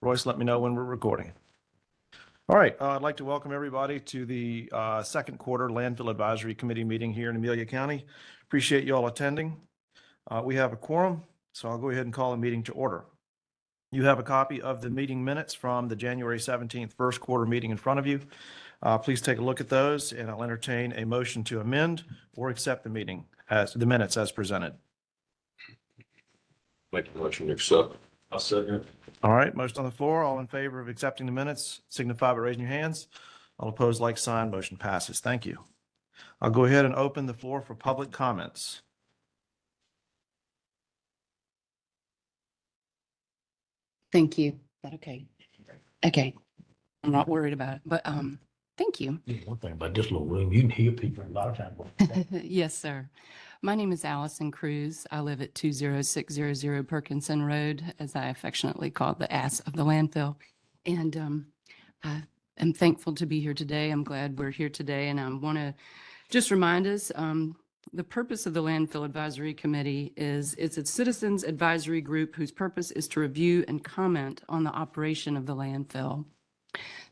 Royce, let me know when we're recording. All right, I'd like to welcome everybody to the second quarter Landfill Advisory Committee meeting here in Amelia County. Appreciate you all attending. We have a quorum, so I'll go ahead and call the meeting to order. You have a copy of the meeting minutes from the January 17th first quarter meeting in front of you. Please take a look at those, and I'll entertain a motion to amend or accept the minutes as presented. Make a motion to accept. I'll second. All right, motion on the floor. All in favor of accepting the minutes, signify by raising your hands. All opposed, like sign. Motion passes. Thank you. I'll go ahead and open the floor for public comments. Thank you. Is that okay? Okay. I'm not worried about it, but thank you. One thing about this little room, you can hear people a lot of times. Yes, sir. My name is Allison Cruz. I live at 20600 Perkinson Road, as I affectionately call the ass of the landfill. And I am thankful to be here today. I'm glad we're here today. And I want to just remind us, the purpose of the Landfill Advisory Committee is it's a citizens advisory group whose purpose is to review and comment on the operation of the landfill.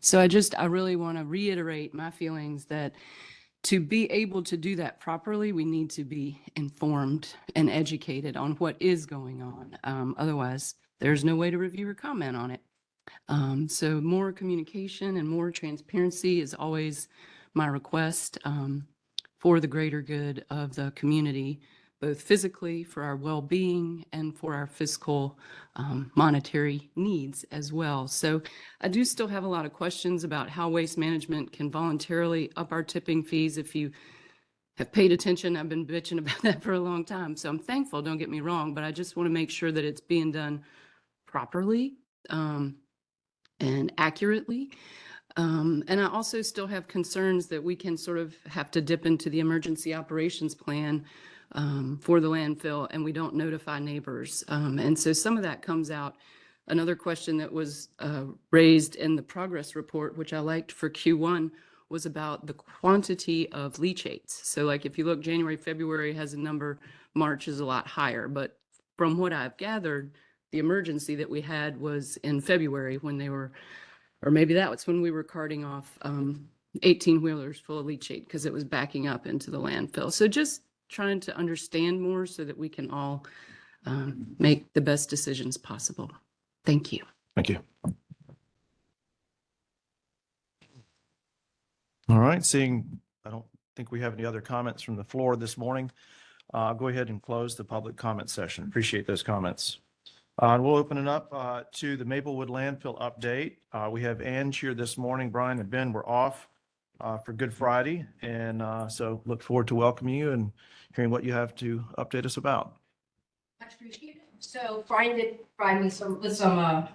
So I really want to reiterate my feelings that to be able to do that properly, we need to be informed and educated on what is going on. Otherwise, there's no way to review or comment on it. So more communication and more transparency is always my request for the greater good of the community, both physically for our well-being and for our fiscal monetary needs as well. So I do still have a lot of questions about how waste management can voluntarily up our tipping fees. If you have paid attention, I've been bitching about that for a long time. So I'm thankful, don't get me wrong, but I just want to make sure that it's being done properly and accurately. And I also still have concerns that we can sort of have to dip into the emergency operations plan for the landfill, and we don't notify neighbors. And so some of that comes out. Another question that was raised in the progress report, which I liked for Q1, was about the quantity of leachates. So like if you look, January, February has a number, March is a lot higher. But from what I've gathered, the emergency that we had was in February when they were, or maybe that was when we were carting off 18-wheelers full of leachate because it was backing up into the landfill. So just trying to understand more so that we can all make the best decisions possible. Thank you. Thank you. All right, I don't think we have any other comments from the floor this morning. I'll go ahead and close the public comment session. Appreciate those comments. And we'll open it up to the Maplewood landfill update. We have Ange here this morning. Brian and Ben were off for Good Friday. And so look forward to welcoming you and hearing what you have to update us about. Much appreciated. So Brian did provide me with some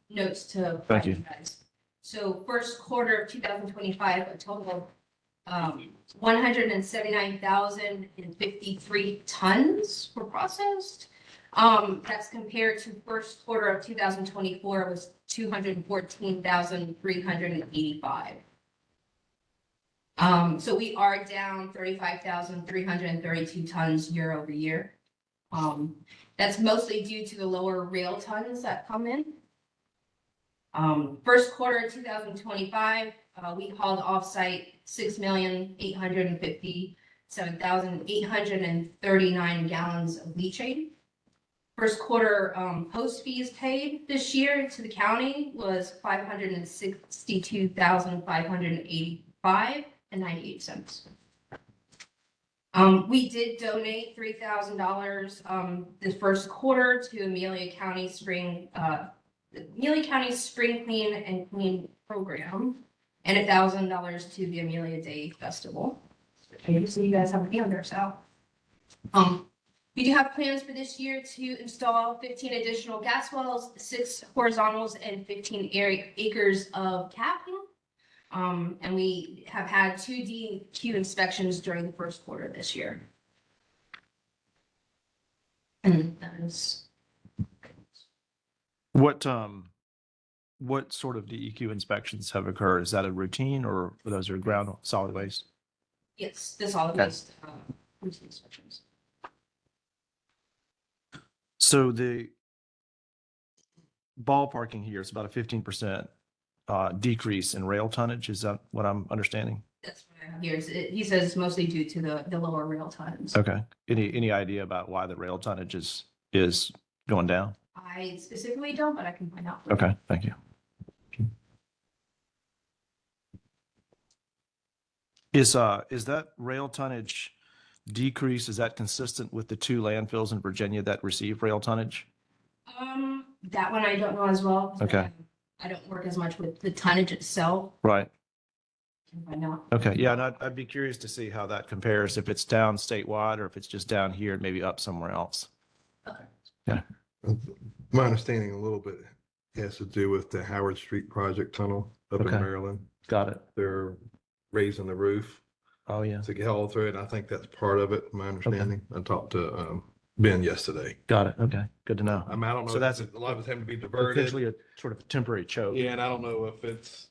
notes to Thank you guys. So first quarter of 2025, a total of 179,053 tons were processed. That's compared to first quarter of 2024 was 214,385. So we are down 35,332 tons year over year. That's mostly due to the lower rail tons that come in. First quarter of 2025, we hauled offsite 6,857,839 gallons of leachate. First quarter post fees paid this year to the county was $562,585.98. We did donate $3,000 this first quarter to Amelia County Spring Clean and Clean program, and $1,000 to the Amelia Day Festival. So you guys have a on there, so. We do have plans for this year to install 15 additional gas wells, 6 horizontals, and 15 acres of capping. And we have had 2 DEQ inspections during the first quarter this year. And that is. What sort of DEQ inspections have occurred? Is that a routine or those are ground solid waste? Yes, the solid waste inspections. So the ballparking here, it's about a 15% decrease in rail tonnage. Is that what I'm understanding? That's what I have here. He says it's mostly due to the lower rail times. Okay. Any idea about why the rail tonnage is going down? I specifically don't, but I can find out. Okay, thank you. Is that rail tonnage decrease, is that consistent with the two landfills in Virginia that receive rail tonnage? That one I don't know as well. Okay. I don't work as much with the tonnage itself. Right. Can find out. Okay. Yeah, and I'd be curious to see how that compares, if it's down statewide or if it's just down here and maybe up somewhere else. My understanding a little bit has to do with the Howard Street project tunnel up in Okay. Maryland. Got it. They're raising the roof Oh, yeah. to get all through it. I think that's part of it, my understanding. I talked to Ben yesterday. Got it. Okay. Good to know. I mean, I don't know. So if that's a lot of it's having to be diverted. Potentially a sort of a temporary choke. Yeah, and I don't know if it's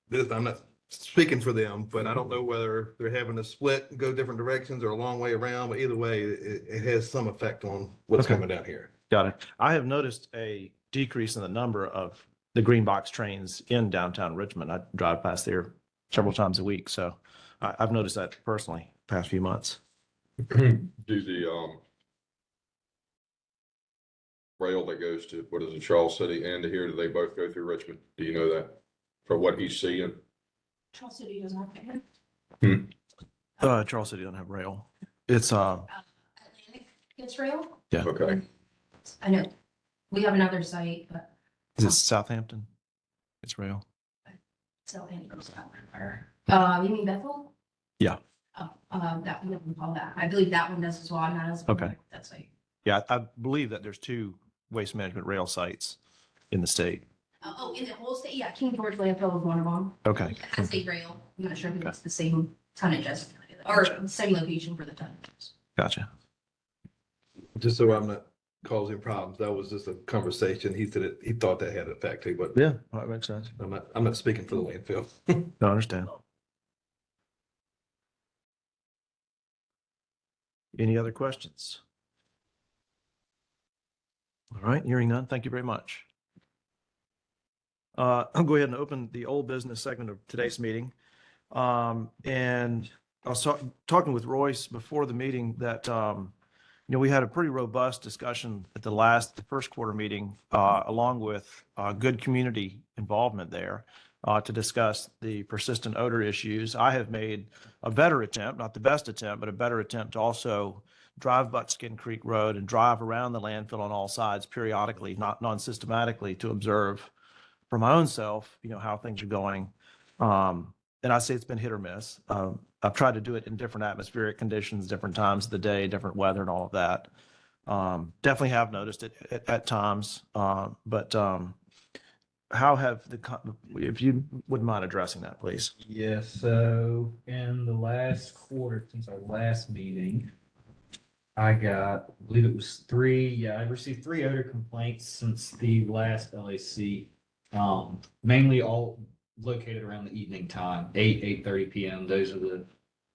this, I'm not speaking for them, but I don't know whether they're having to split and go different directions or a long way around, but either way, it has some effect on what's Okay. coming down here. Got it. I have noticed a decrease in the number of the green box trains in downtown Richmond. I drive past there several times a week, so I've noticed that personally past few months. Do the rail that goes to, what is it, Charles City and to here, do they both go through Richmond? Do you know that? For what he's seeing? Charles City doesn't have that. Charles City doesn't have rail. It's Atlantic gets rail. yeah. Okay. I know. We have another site, but Is it Southampton? It's rail. it's Atlantic goes that way. You mean Bethel? Yeah. Oh, that we wouldn't call that. I believe that one does as well. I'm not as. familiar Okay. with that site. Yeah, I believe that there's two waste management rail sites in the state. In the whole state, yeah, King George landfill is one of them. Okay. It has a rail. I'm not sure if it's the same tonnage as, or same location for the tonnages. Gotcha. Just so I'm not causing problems, that was just a conversation. He said he thought that had an effect, but Yeah, that makes sense. I'm not speaking for the landfill. I understand. Any other questions? All right, hearing none, thank you very much. I'll go ahead and open the old business segment of today's meeting. And I was talking with Royce before the meeting that, we had a pretty robust discussion at the first quarter meeting, along with good community involvement there, to discuss the persistent odor issues. I have made a better attempt, not the best attempt, but a better attempt to also drive Buckskin Creek Road and drive around the landfill on all sides periodically, not non-systematically, to observe for my own self, how things are going. And I say it's been hit or miss. I've tried to do it in different atmospheric conditions, different times of the day, different weather and all of that. Definitely have noticed it at times. But how have if you wouldn't mind addressing that, please. Yes, so in the last quarter, since our last meeting, I believe it was I received 3 odor complaints since the last LAC. Mainly all located around the evening time, 8:30 PM. Those are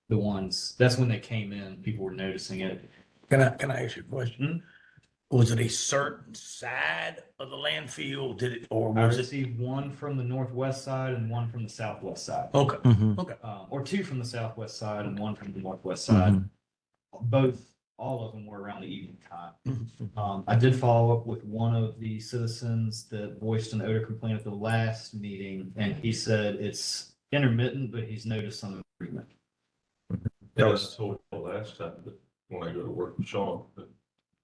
the ones, that's when they came in, people were noticing it. Can I ask you a question? Was it a certain side of the landfill? Or I was it? received one from the northwest side and one from the southwest side. Okay, Mhm. okay. Or 2 from the southwest side and 1 from the northwest Mhm. side. All of them were around the evening time. Mhm. I did follow up with one of the citizens that voiced an odor complaint at the last meeting, and he said it's intermittent, but he's noticed some improvement. That was told last time that when I go to work with Sean, that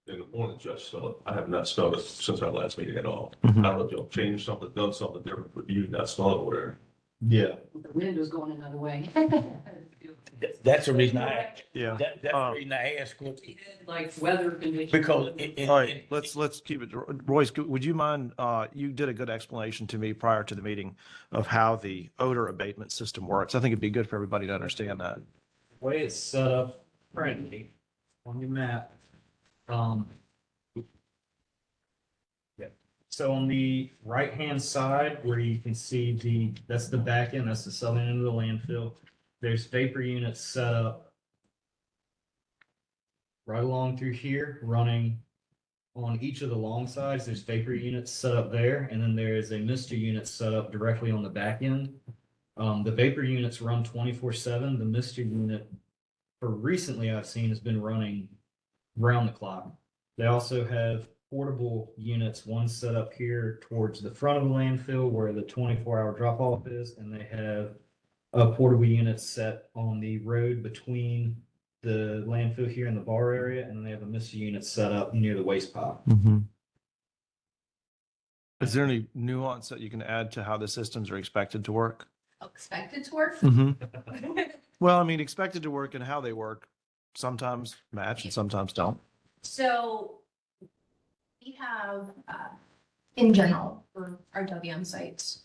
in the morning, just smell it. I have not smelled it since our last meeting at all. I Mhm. don't know if y'all changed something, done something different, but you not smell it over there. Yeah. The wind was going another way. That's the reason I asked. Yeah. That's the reason I asked. Like weather conditions. Because All right, let's keep it. Royce, would you mind, you did a good explanation to me prior to the meeting of how the odor abatement system works. I think it'd be good for everybody to understand that. The way it's set up currently on your map, so on the right-hand side where you can see that's the back end, that's the southern end of the landfill. There's vapor units set up right along through here, running on each of the long sides, there's vapor units set up there, and then there is a mister unit set up directly on the back end. The vapor units run 24/7. The mister unit, for recently I've seen, has been running round the clock. They also have portable units, one set up here towards the front of the landfill where the 24-hour drop off is, and they have a portable unit set on the road between the landfill here in the bar area, and then they have a mister unit set up near the waste pile. Is there any nuance that you can add to how the systems are expected to work? Expected to work. Well, I mean, expected to work and how they work sometimes match and sometimes don't. So we have, in general, for our WM sites,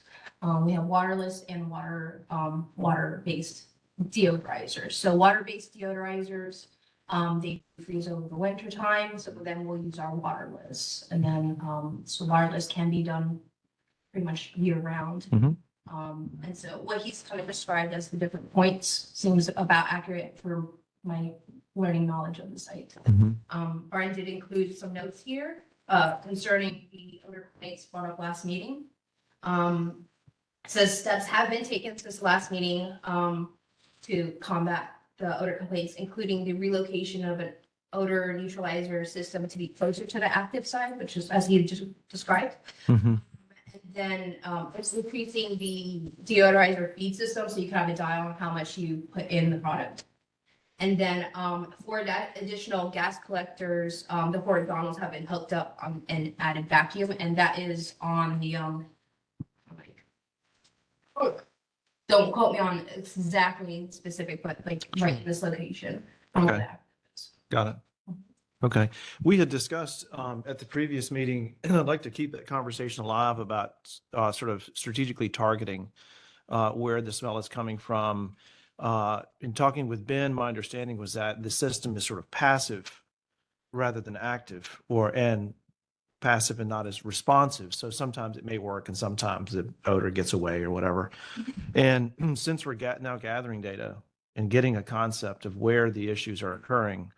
we have waterless and water-based deodorizers. So water-based deodorizers, they freeze over the winter time, so then we'll use our waterless. And then, so waterless can be done pretty much year round. And so what he's kind of described as the different points seems about accurate for my learning knowledge of the site. Brian did include some notes here concerning the odor complaints brought up last meeting. Says steps have been taken since the last meeting to combat the odor complaints, including the relocation of an odor neutralizer system to be closer to the active side, which is as he just described. And then it's increasing the deodorizer feed system, so you can have a dial on how much you put in the product. And then for that additional gas collectors, the horizontals have been hooked up and added vacuum, and that is on the don't quote me on exactly specific, but like right in this location. Okay. Got it. Okay. We had discussed at the previous meeting, and I'd like to keep that conversation alive about sort of strategically targeting where the smell is coming from. In talking with Ben, my understanding was that the system is sort of passive rather than active, and passive and not as responsive. So sometimes it may work and sometimes the odor gets away or whatever. And since we're now gathering data and getting a concept of where the issues are occurring,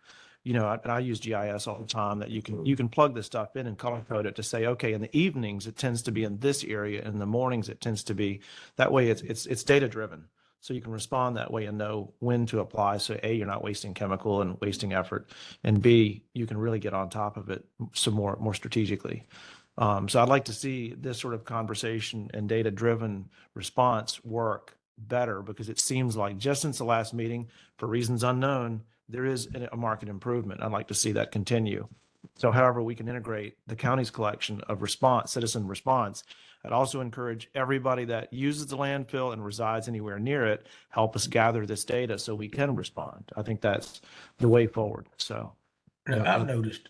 you know, I use GIS all the time, that you can plug this stuff in and color code it to say, okay, in the evenings, it tends to be in this area. In the mornings, it tends to be that way. It's data driven. So you can respond that way and know when to apply. So A, you're not wasting chemical and wasting effort. And B, you can really get on top of it some more strategically. So I'd like to see this sort of conversation and data driven response work better, because it seems like just since the last meeting, for reasons unknown, there is a market improvement. I'd like to see that continue. So however we can integrate the county's collection of citizen response, I'd also encourage everybody that uses the landfill and resides anywhere near it, help us gather this data so we can respond. I think that's the way forward. So Now, I've noticed,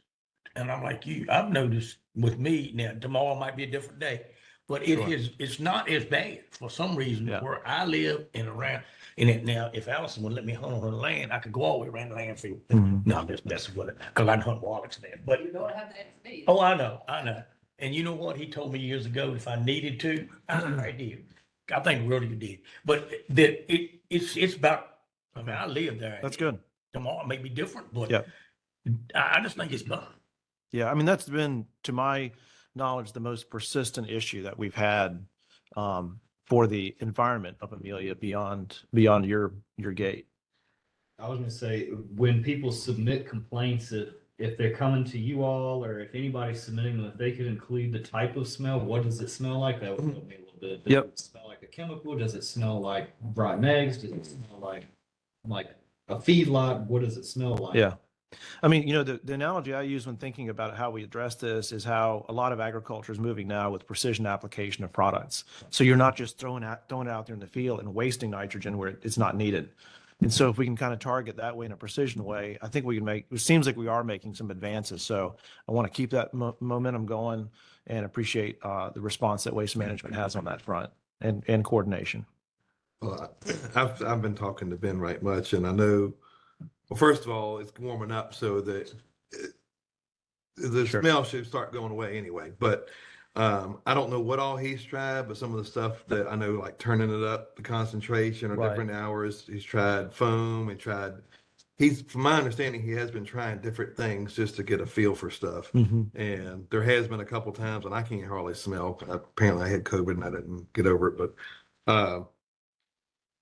and I'm like you, I've noticed with me, now tomorrow might be a different day, but it's not as bad for some reason where I live and around. And now, if Allison would let me hunt on her land, I could go all the way around the landfill. No, that's what, because I hunt wallets there. But You don't have that information. oh, I know. And you know what? He told me years ago, if I needed to, I did. I think really you did. But that it's about, I mean, I live there. that's good. Tomorrow may be different, but Yeah. I just think it's better. Yeah, I mean, that's been, to my knowledge, the most persistent issue that we've had for the environment of Amelia beyond your gate. I was gonna say, when people submit complaints, if they're coming to you all, or if anybody's submitting them, if they could include the type of smell, what does it smell like? That would help me a little bit. Does it smell like a chemical? Does it smell like rotten eggs? Does it smell like a feedlot? What does it smell like? Yeah. I mean, you know, the analogy I use when thinking about how we address this is how a lot of agriculture is moving now with precision application of products. So you're not just throwing it out there in the field and wasting nitrogen where it's not needed. And so if we can kind of target that way in a precision way, I think we can it seems like we are making some advances. So I want to keep that momentum going and appreciate the response that Waste Management has on that front and coordination. Well, I've been talking to Ben right much, and I know, well, first of all, it's warming up, so that the smell should start going away anyway. But I don't know what all he's tried, but some of the stuff that I know, like turning it up, the concentration or different hours, he's tried foam and tried from my understanding, he has been trying different things just to get a feel for stuff. Mhm. And there has been a couple times, and I can't hardly smell. Apparently, I had COVID and I didn't get over it, but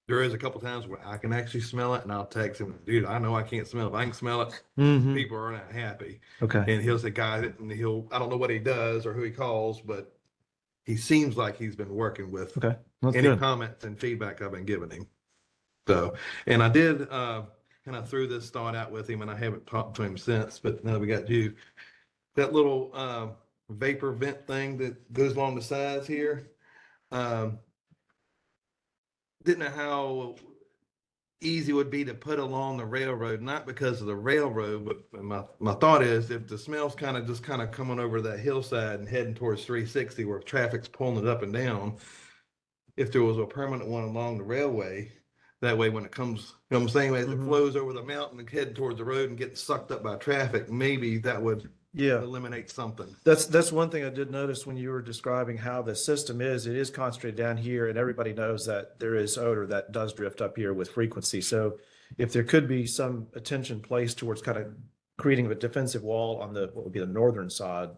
there is a couple times where I can actually smell it, and I'll text him, dude, I know I can't smell it. If I can smell it, Mhm. people are not happy. Okay. And he'll say, guys, and I don't know what he does or who he calls, but he seems like he's been working with Okay. That's any good. comments and feedback I've been giving him. So, and I did kind of threw this thought out with him, and I haven't talked to him since, but now we got you. That little vapor vent thing that goes along the sides here. Didn't know how easy it would be to put along the railroad, not because of the railroad, but my thought is if the smell's kind of coming over that hillside and heading towards 360 where traffic's pulling it up and down, if there was a permanent one along the railway, that way when it comes, you know what I'm saying, as it flows over the mountain and heading towards the road and getting sucked up by traffic, maybe that would Yeah. eliminate something. That's one thing I did notice when you were describing how the system is. It is concentrated down here, and everybody knows that there is odor that does drift up here with frequency. So if there could be some attention placed towards kind of creating a defensive wall on what would be the northern side,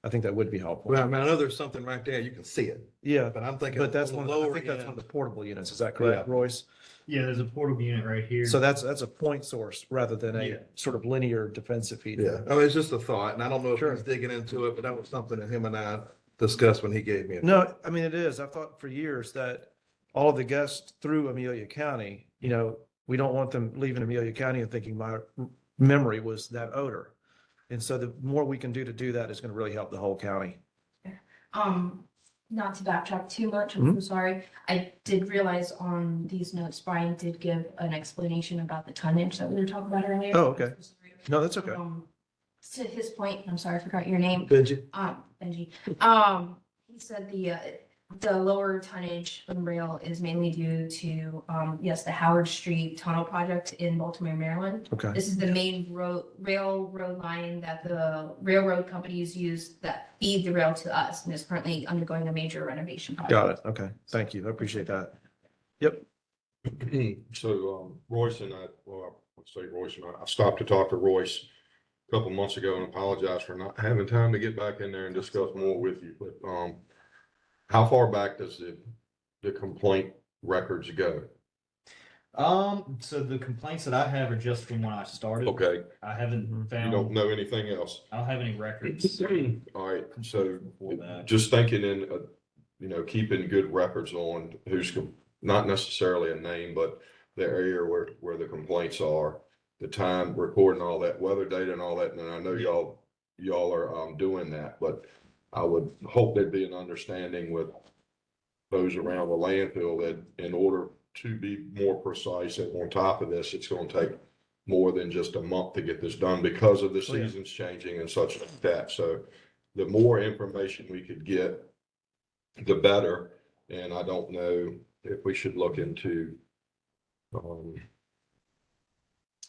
I think that would be helpful. Well, I mean, I know there's something right there, you can see it, Yeah, but I'm thinking but that's on the one, I lower think that's one end. of the portable units. Is that correct, Royce? Yeah, there's a portable unit right here. So that's a point source rather than a Yeah. sort of linear defensive Yeah, feedback. I mean, it's just a thought, and I don't know if Sure. he's digging into it, but that was something that him and I discussed when he gave me it. No, I mean, it is. I've thought for years that all of the guests through Amelia County, we don't want them leaving Amelia County and thinking my memory was that odor. And so the more we can do to do that is going to really help the whole county. Not to backtrack too much, I'm Mhm. so sorry. I did realize on these notes, Brian did give an explanation about the tonnage that we were talking about earlier. Oh, okay. I'm so sorry. No, that's okay. To his point, I'm sorry, I forgot your name. Benji? Benji. He said the lower tonnage on rail is mainly due to, yes, the Howard Street Tunnel Project in Baltimore, Maryland. Okay. This is the main railroad line that the railroad companies use that feed the rail to us and is currently undergoing a major renovation project. Got it. Okay. Thank you. I appreciate that. Yep. So Royce and I stopped to talk to Royce a couple months ago and apologize for not having time to get back in there and discuss more with you. But how far back does the complaint records go? So the complaints that I have are just from when I started. Okay, I haven't you found, don't know anything else? I don't have any records All right, so before that. just thinking keeping good records on not necessarily a name, but the area where the complaints are, the time, recording all that, weather data and all that. And I know y'all are doing that, but I would hope there'd be an understanding with those around the landfill that in order to be more precise and on top of this, it's going to take more than just a month to get this done because of the Oh, yeah. seasons changing and such like that. So the more information we could get, the better. And I don't know if we should look into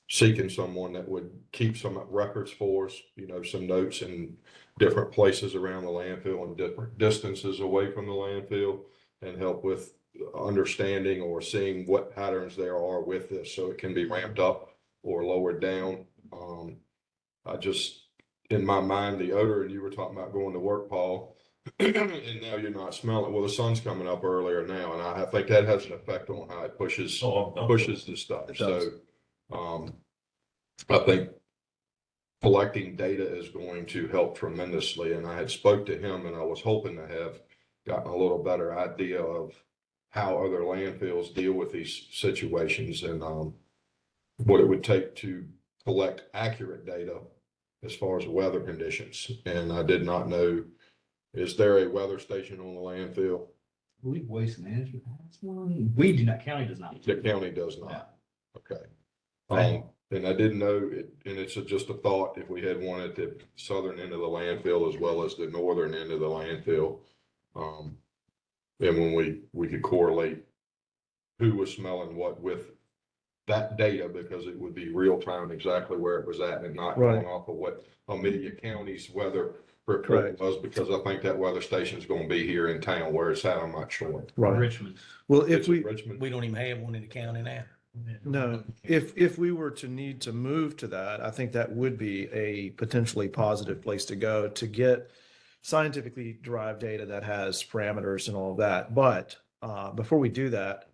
seeking someone that would keep some records for us, some notes in different places around the landfill and different distances away from the landfill and help with understanding or seeing what patterns there are with this so it can be ramped up or lowered down. In my mind, the odor, and you were talking about going to work, Paul, and now you're not smelling. Well, the sun's coming up earlier now, and I think that has an effect on how it pushes the stuff. It does. So I think collecting data is going to help tremendously. And I had spoke to him and I was hoping to have gotten a little better idea of how other landfills deal with these situations and what it would take to collect accurate data as far as weather conditions. And I did not know, is there a weather station on the landfill? We waste management has one. We do not, county does not. The county does not. Okay. Right. And I didn't know it, and it's just a thought, if we had one at the southern end of the landfill as well as the northern end of the landfill. And when we could correlate who was smelling what with that data, because it would be real time exactly where it was at and not Right. going off of what Amelia County's weather report Correct. was, because I think that weather station is going to be here in town. Where it's at, I'm not sure. Right. Richmond. Well, Is if it we, Richmond? We don't even have one in the county now. No, if we were to need to move to that, I think that would be a potentially positive place to go to get scientifically derived data that has parameters and all of that. But before we do that,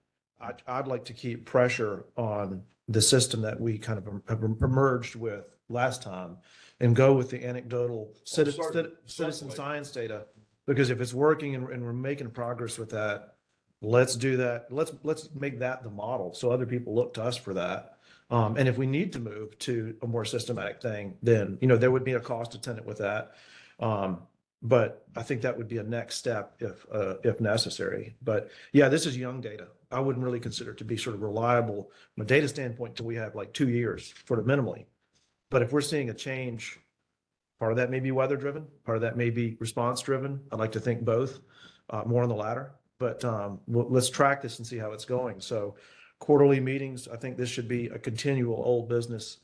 I'd like to keep pressure on the system that we kind of have emerged with last time and go with the anecdotal citizen science data. Because if it's working and we're making progress with that, let's do that. Let's make that the model so other people look to us for that. And if we need to move to a more systematic thing, then, there would be a cost attendant with that. But I think that would be a next step if necessary. But yeah, this is young data. I wouldn't really consider it to be sort of reliable from a data standpoint till we have like 2 years, sort of minimally. But if we're seeing a change, part of that may be weather driven, part of that may be response driven. I'd like to think both, more on the latter. But let's track this and see how it's going. So quarterly meetings, I think this should be a continual old business,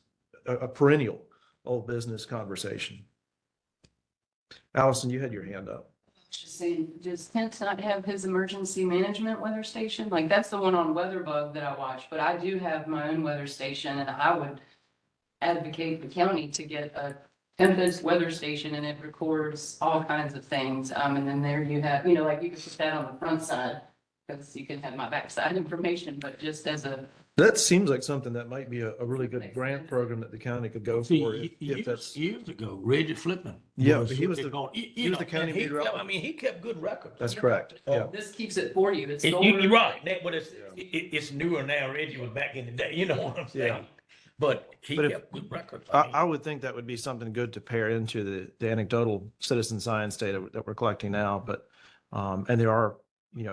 a perennial old business conversation. Allison, you had your hand up. Just saying, does Kent not have his emergency management weather station? Like, that's the one on WeatherBug that I watch, but I do have my own weather station, and I would advocate the county to get a Tempest weather station, and it records all kinds of things. And then there you have, like you could put that on the front side, because you can have my backside information, but just as a, That seems like something that might be a really good grant program that the county could go See, for if that's. years ago, Reggie Flippin. Yeah, but he was the county and he meteorologist. kept- I mean, he kept good records. That's correct. Yeah. this keeps it for you. It's You're right, but it's newer now. Reggie was back in the day, you know what I'm saying? Yeah. But he But if- kept good records. I would think that would be something good to pair into the anecdotal citizen science data that we're collecting now. But, and there are,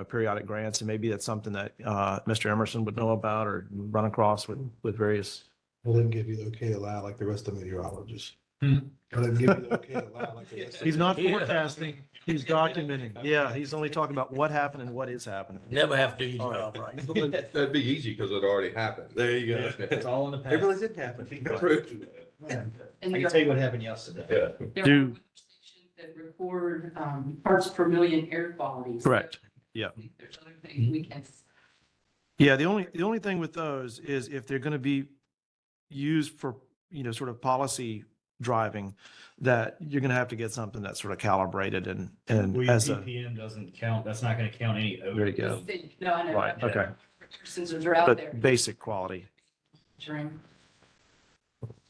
periodic grants, and maybe that's something that Mr. Emerson would know about or run across with various. We'll then give you the okay to lie like the rest of meteorologists. Hmm. We'll then give you the okay to lie like the rest of. He's not Yeah. forecasting, he's documenting. Yeah, he's only talking about what happened and what is happening. Never have to do your job right. That'd be easy because it already happened. There you go. It's all in the It past. really did happen. True. I and can there tell you what happened yesterday. Yeah. there Do- are weather stations that record parts per million air quality. So Correct. Yeah. There's other things we can. Yeah, the only thing with those is if they're going to be used for, sort of policy driving, that you're going to have to get something that's sort of calibrated and Well, your as a, ppm doesn't count. That's not going to count any odor. there you go. No, I know. Right, okay. Sensors are out there. But basic quality. Measuring.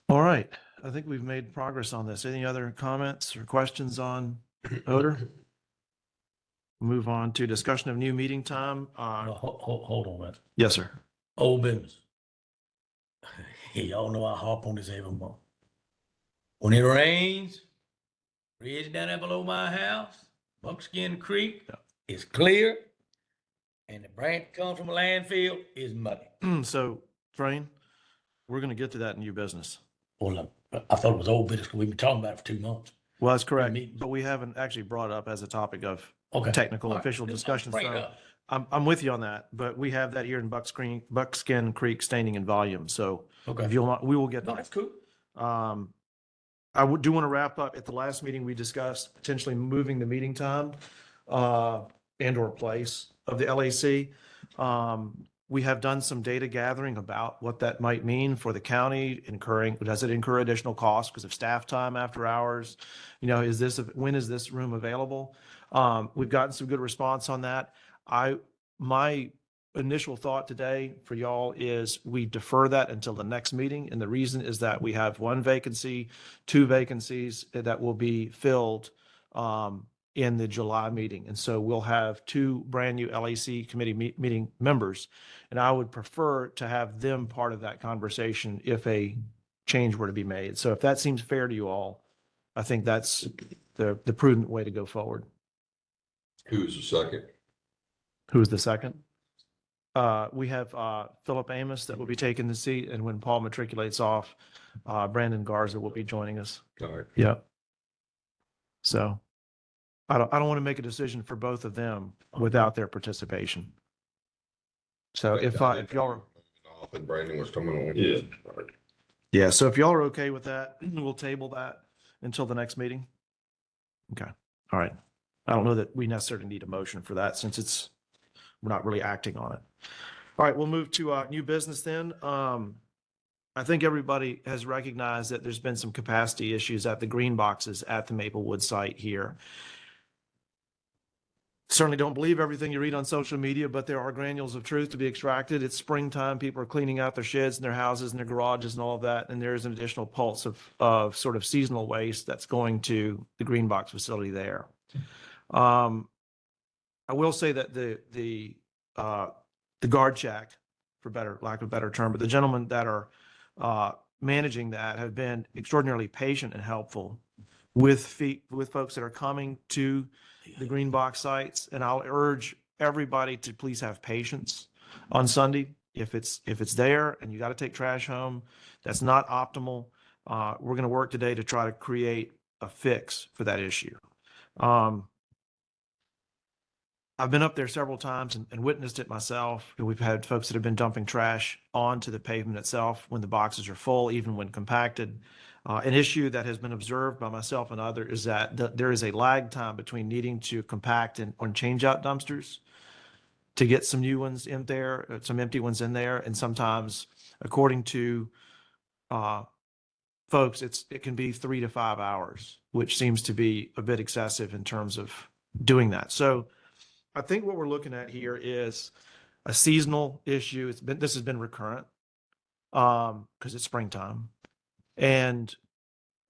All right. I think we've made progress on this. Any other comments or questions on odor? Move on to discussion of new meeting time. Hold on a minute. Yes, sir. Old business. Y'all know I harp on this every month. When it rains, ridge down there below my house, Buckskin Creek Yeah. is clear, and the branch comes from a landfill is muddy. So, Frayne, we're going to get to that in new business. Well, I thought it was old business because we've been talking about it for 2 months. Well, that's correct, meetings. but we haven't actually brought it up as a topic of Okay. technical All right. official Then discussion. bring it So up. I'm with you on that, but we have that here in Buckskin Creek staining and volume. So Okay. if you'll not, we will get No, that. that's cool. Do want to wrap up. At the last meeting, we discussed potentially moving the meeting time and or place of the LAC. We have done some data gathering about what that might mean for the county does it incur additional costs because of staff time after hours? When is this room available? We've gotten some good response on that. My initial thought today for y'all is we defer that until the next meeting. And the reason is that we have 1 vacancy, 2 vacancies that will be filled in the July meeting. And so we'll have 2 brand new LAC committee meeting members. And I would prefer to have them part of that conversation if a change were to be made. So if that seems fair to you all, I think that's the prudent way to go forward. Who's the second? Who's the second? We have Philip Amos that will be taking the seat, and when Paul matriculates off, Brandon Garza will be joining us. All right. Yep. So I don't want to make a decision for both of them without their participation. So if y'all are, Off and Brandon was coming on. Yeah. yeah, so if y'all are okay with that, we'll table that until the next meeting. Okay, all right. I don't know that we necessarily need a motion for that since we're not really acting on it. All right, we'll move to new business then. I think everybody has recognized that there's been some capacity issues at the green boxes at the Maplewood site here. Certainly don't believe everything you read on social media, but there are granules of truth to be extracted. It's springtime. People are cleaning out their sheds and their houses and their garages and all of that. And there's an additional pulse of sort of seasonal waste that's going to the green box facility there. I will say that the guard shack, for lack of a better term, but the gentlemen that are managing that have been extraordinarily patient and helpful with folks that are coming to the green box sites. And I'll urge everybody to please have patience on Sunday. If it's there and you got to take trash home, that's not optimal. We're going to work today to try to create a fix for that issue. I've been up there several times and witnessed it myself. We've had folks that have been dumping trash onto the pavement itself when the boxes are full, even when compacted. An issue that has been observed by myself and others is that there is a lag time between needing to compact and change out dumpsters to get some new ones in there, some empty ones in there. And sometimes, according to folks, it can be 3 to 5 hours, which seems to be a bit excessive in terms of doing that. So I think what we're looking at here is a seasonal issue. This has been recurrent because it's springtime, and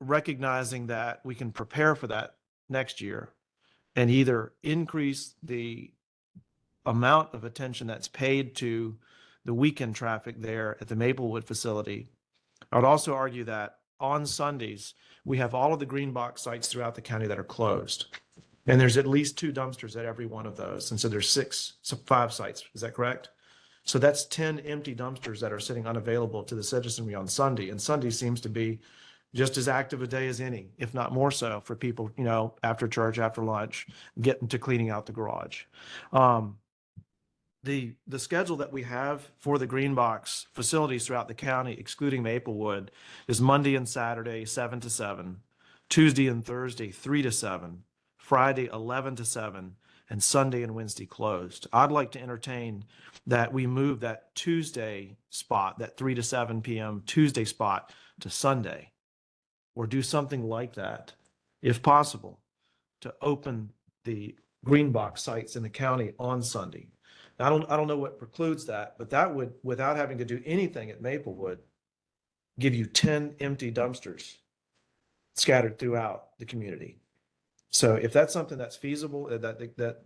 recognizing that we can prepare for that next year and either increase the amount of attention that's paid to the weekend traffic there at the Maplewood facility. I would also argue that on Sundays, we have all of the green box sites throughout the county that are closed. And there's at least 2 dumpsters at every one of those. And so there's 5 sites. Is that correct? So that's 10 empty dumpsters that are sitting unavailable to the citizenry on Sunday. And Sunday seems to be just as active a day as any, if not more so, for people, after church, after lunch, getting to cleaning out the garage. The schedule that we have for the green box facilities throughout the county, excluding Maplewood, is Monday and Saturday, 7 to 7, Tuesday and Thursday, 3 to 7, Friday, 11 to 7, and Sunday and Wednesday closed. I'd like to entertain that we move that Tuesday spot, that 3 to 7 p.m. Tuesday spot, to Sunday, or do something like that, if possible, to open the green box sites in the county on Sunday. I don't know what precludes that, but that would, without having to do anything at Maplewood, give you 10 empty dumpsters scattered throughout the community. So if that's something that's feasible, that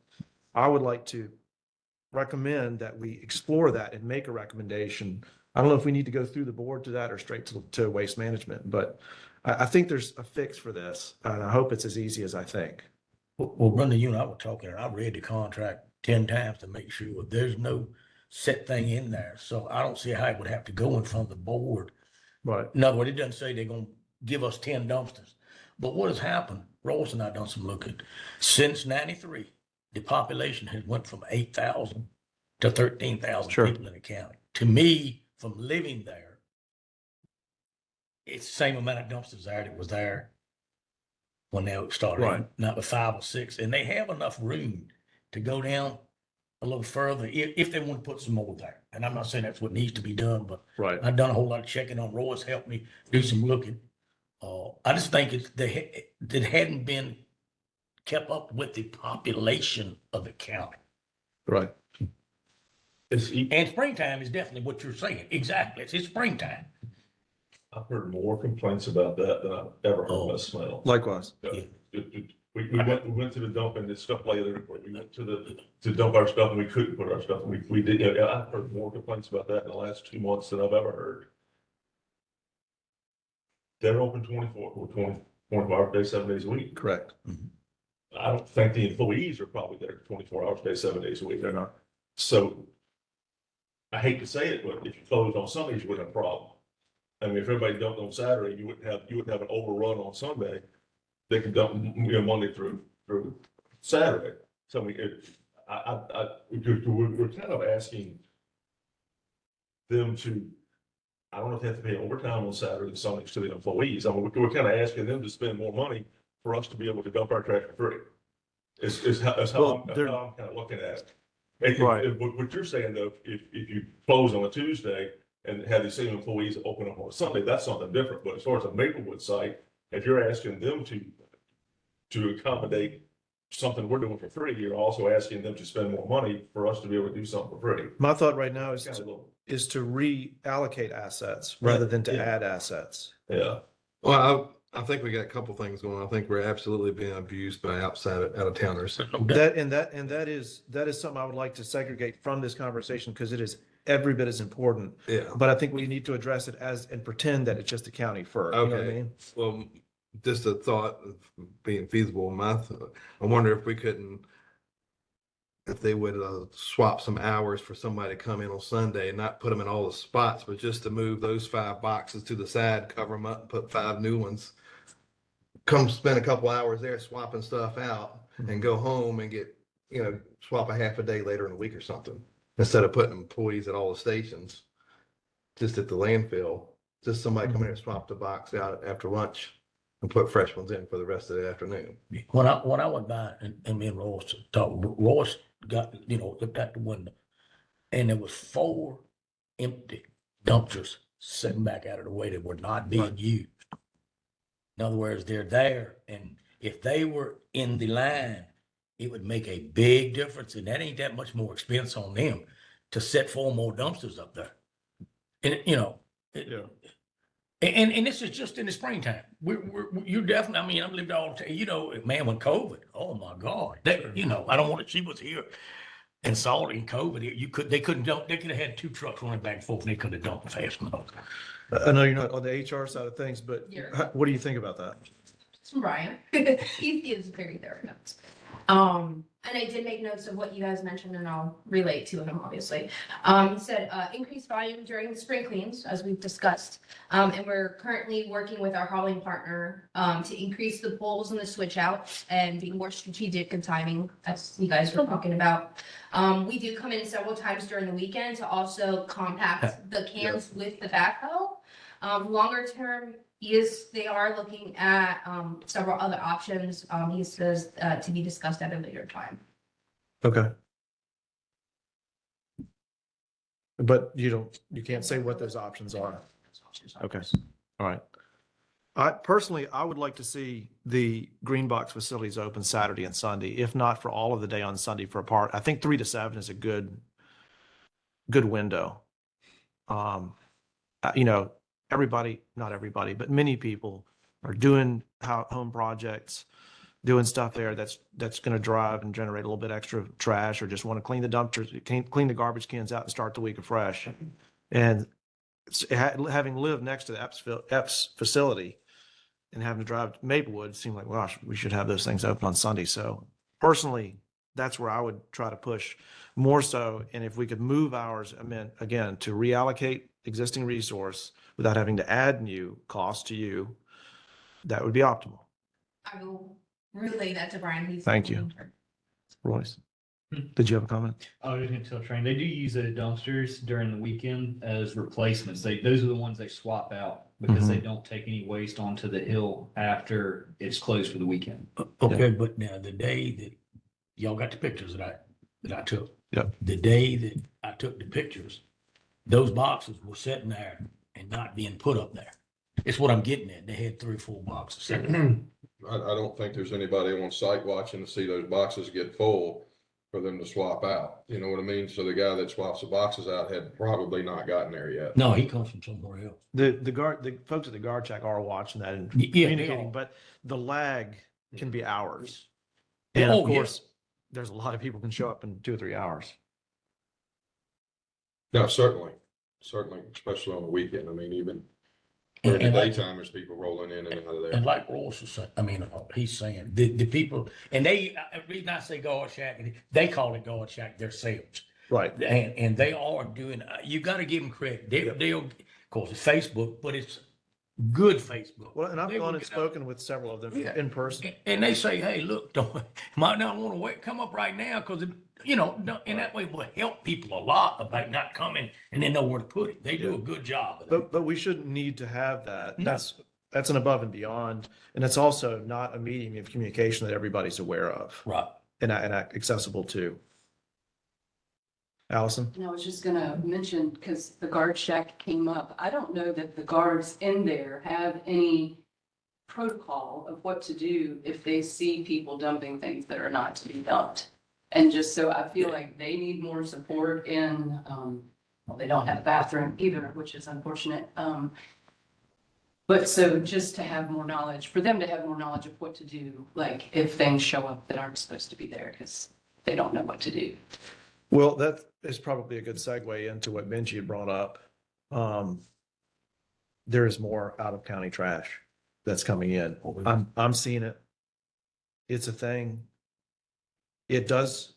I would like to recommend that we explore that and make a recommendation. I don't know if we need to go through the board to that or straight to waste management, but I think there's a fix for this, and I hope it's as easy as I think. Well, Brenda, you and I were talking, and I read the contract 10 times to make sure there's no set thing in there. So I don't see how it would have to go in front of the board. Right. In other words, it doesn't say they're going to give us 10 dumpsters. But what has happened, Ross and I done some looking, since 93, the population has went from 8,000 to 13,000 Sure. people in the county. To me, from living there, it's the same amount of dumpsters there that was there when they started, Right. not with 5 or 6. And they have enough room to go down a little further if they want to put some more there. And I'm not saying that's what needs to be done, but Right. I've done a whole lot of checking on. Roy's helped me do some looking. I just think it hadn't been kept up with the population of the county. Right. And springtime is definitely what you're saying. Exactly. It's springtime. I've heard more complaints about that than I've ever heard about smell. Likewise. Yeah. We went to the dump and did stuff later. We went to dump our stuff and we couldn't put our stuff. We did. I've heard more complaints about that in the last 2 months than I've ever heard. They're open 24 hours a day, 7 days a week. Correct. I don't think the employees are probably there 24 hours a day, 7 days a week. They're not. So I hate to say it, but if you closed on Sundays, you wouldn't have a problem. I mean, if everybody dumped on Saturday, you wouldn't have an overrun on Sunday. They could dump, Monday through Saturday. So we're kind of asking them to, I don't know if they have to pay overtime on Saturday and Sundays to the employees. I mean, we're kind of asking them to spend more money for us to be able to dump our trash for free. Is how I'm kind of looking at it. Right. What you're saying though, if you close on a Tuesday and have the same employees open up on a Sunday, that's something different. But as far as a Maplewood site, if you're asking them to accommodate something we're doing for free, you're also asking them to spend more money for us to be able to do something for free. My thought right now It's kind of a little- is to reallocate assets rather than to Yeah. add assets. Yeah. Well, I think we got a couple things going on. I think we're absolutely being abused by out of towners. That is something I would like to segregate from this conversation because it is every bit as important. Yeah. But I think we need to address it as and pretend that it's just the county first. You know what I Okay. mean? Well, just a thought of being feasible. I wonder if we couldn't, if they would swap some hours for somebody to come in on Sunday and not put them in all the spots, but just to move those 5 boxes to the side, cover them up, and put 5 new ones. Come spend a couple hours there swapping stuff out and go home and get, swap a half a day later in the week or something. Instead of putting employees at all the stations, just at the landfill, just somebody come in and swap the box out after lunch and put fresh ones in for the rest of the afternoon. When I went by and me and Royce talked, Royce got, looked out the window and there was 4 empty dumpsters sitting back out of the way that were not being used. In other words, they're there, and if they were in the line, it would make a big difference, and that ain't that much more expense on them to set 4 more dumpsters up there. And Yeah. And this is just in the springtime. You're definitely. I mean, I've lived all the time. Man, when COVID, oh my God, I don't want to. She was here and saw it in COVID. They couldn't dump. They could have had 2 trucks running back and forth, and they could have dumped fast enough. I know you're not on the HR side of things, but Yeah. what do you think about that? It's from Brian. He gives very thorough notes. And I did make notes of what you guys mentioned and I'll relate to him, obviously. He said, increased volume during the spring cleans, as we've discussed. And we're currently working with our hauling partner, to increase the pulls and the switch outs and be more strategic in timing, as you guys were talking about. We do come in several times during the weekend to also compact the cans with the backhoe. Longer term, they are looking at several other options. He says to be discussed at a later time. Okay. But you can't say what those options are. Okay. All right. I would like to see the green box facilities open Saturday and Sunday, if not for all of the day on Sunday for a part. I think 3 to 7 is a good window. Everybody, not everybody, but many people are doing home projects, doing stuff there that's going to drive and generate a little bit extra trash, or just want to clean the dumpsters, clean the garbage cans out and start the week afresh. And having lived next to the Epps facility and having to drive to Maplewood, it seemed like, gosh, we should have those things open on Sunday. So personally, that's where I would try to push more so. And if we could move hours, I mean, again, to reallocate existing resource without having to add new costs to you, that would be optimal. I will relay that to Brian. Thank you. Royce, did you have a comment? I was going to tell Train, they do use those dumpsters during the weekend as replacements. Those are the ones they swap out because they don't take any waste onto the hill after it's closed for the weekend. Okay, but now the day that y'all got the pictures that I took. Yep. The day that I took the pictures, those boxes were sitting there and not being put up there. It's what I'm getting at. They had 3 or 4 boxes sitting there. I don't think there's anybody on site watching to see those boxes get full for them to swap out. You know what I mean? So the guy that swaps the boxes out had probably not gotten there yet. No, he comes from somewhere else. The folks at the guard check are watching that and Yeah, they communicating, are. but the lag can be hours. And of course, there's a lot of people can show up in 2 or 3 hours. No, certainly, especially on the weekend. I mean, even during the And like- daytime, there's people rolling in and out of there. And like Royce was saying, he's saying, the people, and the reason I say guard shack, they call it guard shack themselves. Right. And they are doing, you got to give them credit. They'll, of course, it's Facebook, but it's good Facebook. Well, and I've They gone will and get spoken with several of them Yeah. in person. And they say, hey, look, might not want to wait, come up right now because, in that way will help people a lot about not coming and they know where to put it. They do a good job of that. But we shouldn't need to have that. No. That's an above and beyond. And it's also not a medium of communication that everybody's aware of Right. and accessible to. Allison? And I was just gonna mention, because the guard shack came up, I don't know that the guards in there have any protocol of what to do if they see people dumping things that are not to be dumped. And just so I feel like they need more support in, well, they don't have a bathroom either, which is unfortunate. But so just to have more knowledge, for them to have more knowledge of what to do, like if things show up that aren't supposed to be there, because they don't know what to do. Well, that is probably a good segue into what Benji had brought up. There is more out of county trash that's coming in. I'm seeing it. It's a thing. It does,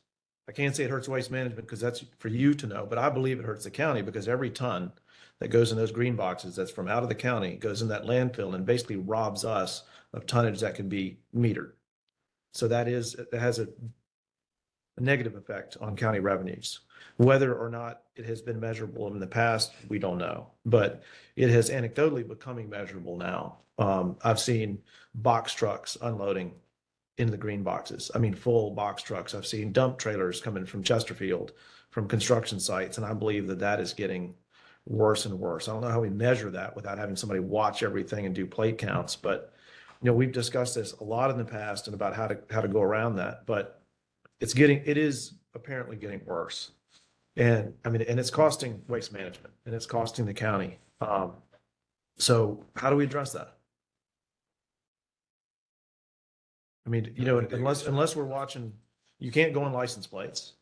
I can't say it hurts waste management because that's for you to know, but I believe it hurts the county because every ton that goes in those green boxes that's from out of the county goes in that landfill and basically robs us of tonnage that can be metered. So that has a negative effect on county revenues. Whether or not it has been measurable in the past, we don't know, but it has anecdotally becoming measurable now. I've seen box trucks unloading in the green boxes. I mean, full box trucks. I've seen dump trailers coming from Chesterfield, from construction sites, and I believe that that is getting worse and worse. I don't know how we measure that without having somebody watch everything and do plate counts, but we've discussed this a lot in the past and about how to go around that, but it is apparently getting worse. And I mean, and it's costing waste management and it's costing the county. So how do we address that? I mean, unless we're watching, you can't go on license plates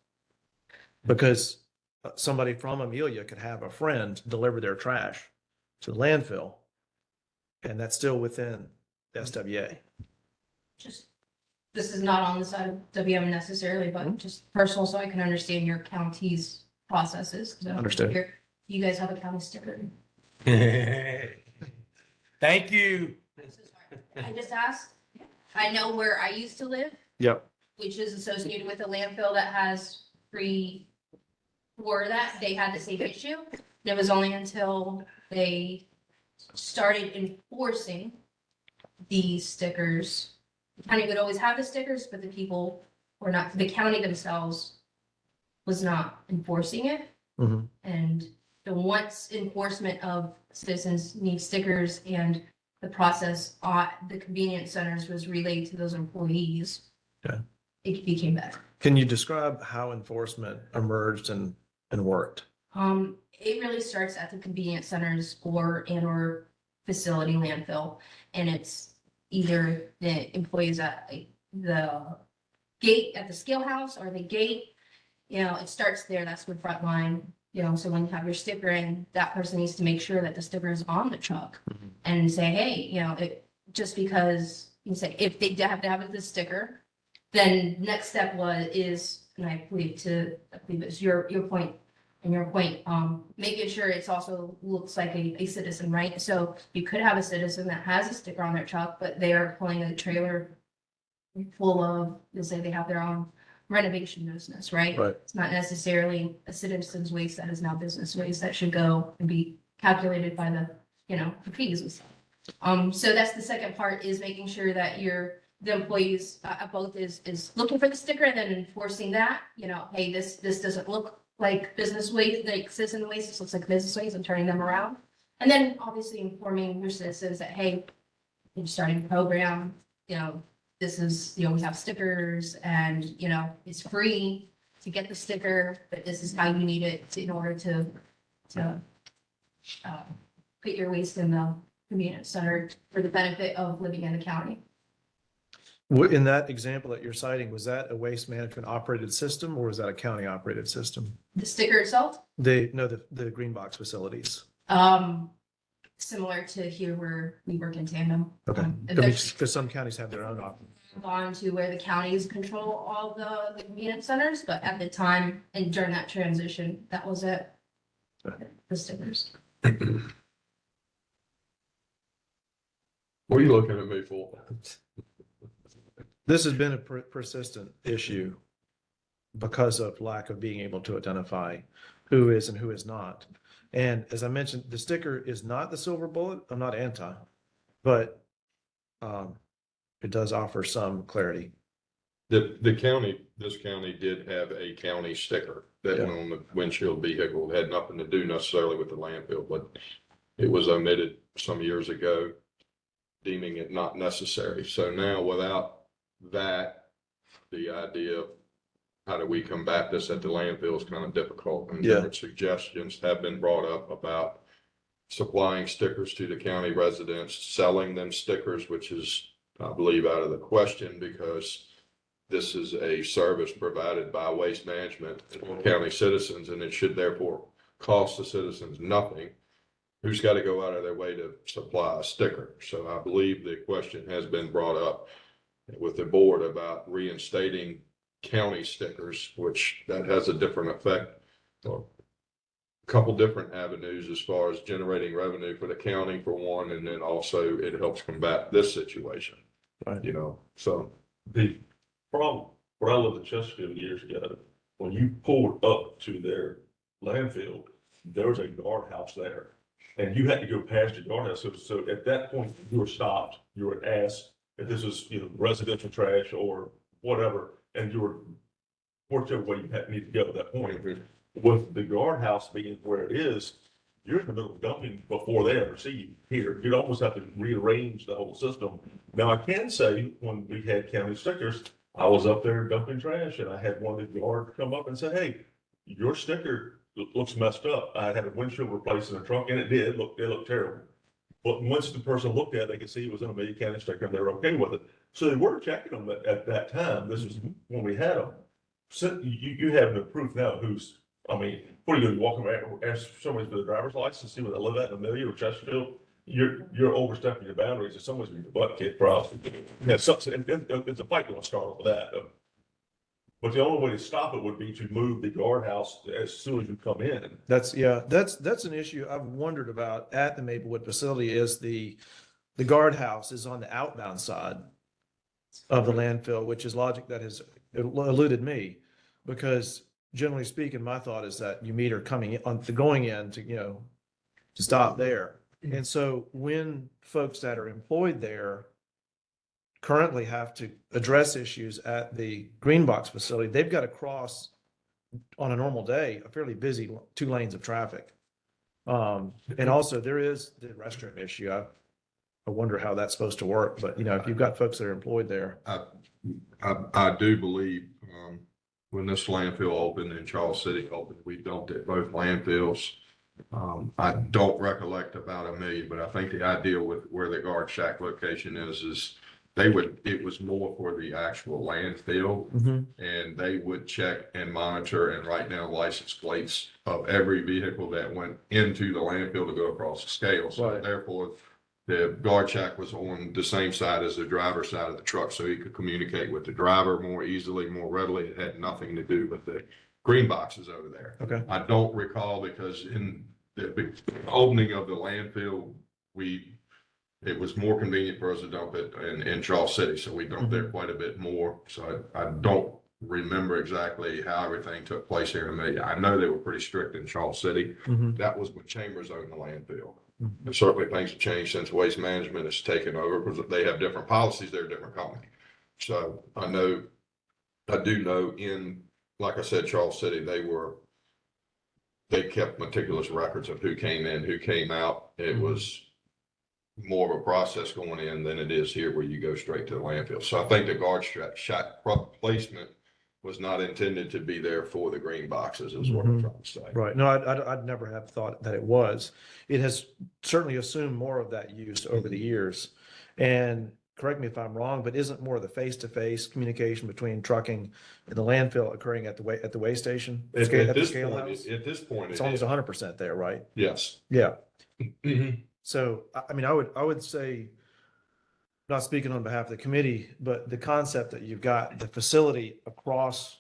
because somebody from Amelia could have a friend deliver their trash to the landfill, and that's still within the SWA. Just, this is not on the side of WM necessarily, but just personal, so I can understand your county's processes. So Understood. You guys have a county sticker. Thank you. I just asked, I know where I used to live, Yep. which is associated with a landfill that has for that, they had the same issue. And it was only until they started enforcing these stickers. The county would always have the stickers, but the people were not, the county themselves was not enforcing it. Mhm. And the once enforcement of citizens need stickers and the process at the convenience centers was relayed to those employees. Okay. It became better. Can you describe how enforcement emerged and worked? It really starts at the convenience centers or facility landfill. And it's either the employees at the gate at the scale house or the gate, it starts there. That's with frontline, so when you have your sticker in, that person needs to make sure that the sticker is on the truck and say, hey, just because you say, if they have to have the sticker, then next step is, and I believe it's your point, making sure it's also looks like a citizen, right? So you could have a citizen that has a sticker on their truck, but they are pulling a trailer full of, let's say they have their own renovation business, right? Right. It's not necessarily a citizen's waste that is now business waste that should go and be calculated by the fees and stuff. So that's the second part, is making sure that the employees at both is looking for the sticker and then enforcing that, hey, this doesn't look like business waste, like citizen waste, this looks like business waste, and turning them around. And then obviously informing your citizens that, hey, you're starting a program, this is, we have stickers and, it's free to get the sticker, but this is how you need it in order to put your waste in the convenience center for the benefit of living in the county. In that example that you're citing, was that a waste management operated system or was that a county operated system? The sticker itself, The green box facilities. similar to here where we work in tandem. Okay. Because some counties have their own operating. On to where the counties control all the convenience centers, but at the time and during that transition, that was it. The stickers. What are you looking at me for? This has been a persistent issue because of lack of being able to identify who is and who is not. And as I mentioned, the sticker is not the silver bullet. I'm not anti, but it does offer some clarity. The county, this county did have a county sticker that Yeah. went on the windshield vehicle. It had nothing to do necessarily with the landfill, but it was omitted some years ago, deeming it not necessary. So now without that, the idea of how do we combat this at the landfill is kind of difficult. And Yeah. different suggestions have been brought up about supplying stickers to the county residents, selling them stickers, which is, I believe, out of the question because this is a service provided by Waste Management to county citizens, and it should therefore cost the citizens nothing. Who's got to go out of their way to supply a sticker? So I believe the question has been brought up with the board about reinstating county stickers, which that has a different effect. A couple different avenues as far as generating revenue for the county for one, and then also it helps combat this situation. Right. You know, so The problem, when I lived in Chesterfield years ago, when you pulled up to their landfill, there was a guardhouse there. And you had to go past the guardhouse. So at that point, you were stopped, you were asked if this was, residential trash or whatever, and you were, whichever way you need to go at that point. With the guardhouse being where it is, you're in the middle of dumping before they ever see you here. You'd almost have to rearrange the whole system. Now, I can say, when we had county stickers, I was up there dumping trash, and I had one of the guards come up and say, "Hey, your sticker looks messed up. I had a windshield replaced in the trunk," and it did. It looked terrible. But once the person looked at it, they could see it was an Amelia County sticker, and they were okay with it. So they were checking them at that time. This was when we had them. So you have no proof now who's, what are you going to walk around, ask somebody for the driver's license, see where they live at in Amelia or Chesterfield? You're overstepping your boundaries, and someone's going to butt kick probably. Yeah, and it's a fight going to start with that. But the only way to stop it would be to move the guardhouse as soon as you come in. That's an issue I've wondered about at the Maplewood facility is the guardhouse is on the outbound side of the landfill, which is logic that has eluded me because generally speaking, my thought is that you meet her coming in on the going in to, to stop there. And so when folks that are employed there currently have to address issues at the green box facility, they've got to cross on a normal day, a fairly busy 2 lanes of traffic. And also there is the restroom issue. I wonder how that's supposed to work, but if you've got folks that are employed there. I do believe, when this landfill opened and Charles City opened, we dumped at both landfills. I don't recollect about Amelia, but I think the idea with where the guard shack location is it was more for the actual landfill, and they would check and monitor and write down license plates of every vehicle that went into the landfill to go across the scale. So Right. therefore, the guard shack was on the same side as the driver's side of the truck, so he could communicate with the driver more easily, more readily. It had nothing to do with the green boxes over there. Okay. I don't recall because in the big opening of the landfill, it was more convenient for us to dump it in Charles City, so we dumped there quite a bit more. So I don't remember exactly how everything took place here in Amelia. I know they were pretty strict in Charles City. That was when Chambers owned the landfill. And certainly things have changed since Waste Management has taken over because they have different policies. They're a different company. So I do know like I said, Charles City, they kept meticulous records of who came in, who came out. It was more of a process going in than it is here where you go straight to the landfill. So I think the guard shack placement was not intended to be there for the green boxes is what I'm trying to say. Right. No, I'd never have thought that it was. It has certainly assumed more of that use over the years. And correct me if I'm wrong, but isn't more of the face-to-face communication between trucking and the landfill occurring at the way station? At the this scale point, house? it's It's almost 100% there, right? yes. Yeah. So, I would say, not speaking on behalf of the committee, but the concept that you've got the facility across,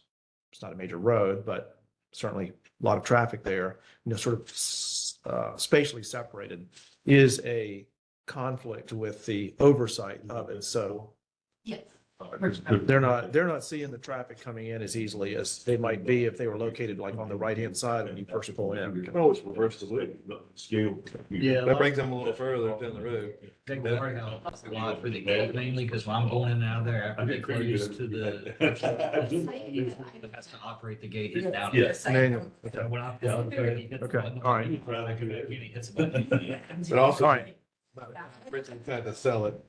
it's not a major road, but certainly a lot of traffic there, sort of spatially separated is a conflict with the oversight of it. So, Yes. They're not seeing the traffic coming in as easily as they might be if they were located like on the right-hand side when you first pull in. You can always reverse the loop, scale. Yeah. That brings them a little further down the road. Take the work out a lot for the gate mainly because when I'm going in and out of there after they close to the. That has to operate the gate is down. Yes. Manual. So when I pull up there, he hits the Okay, button, all right. he hits the button. But also, All right. Richard tried to sell it,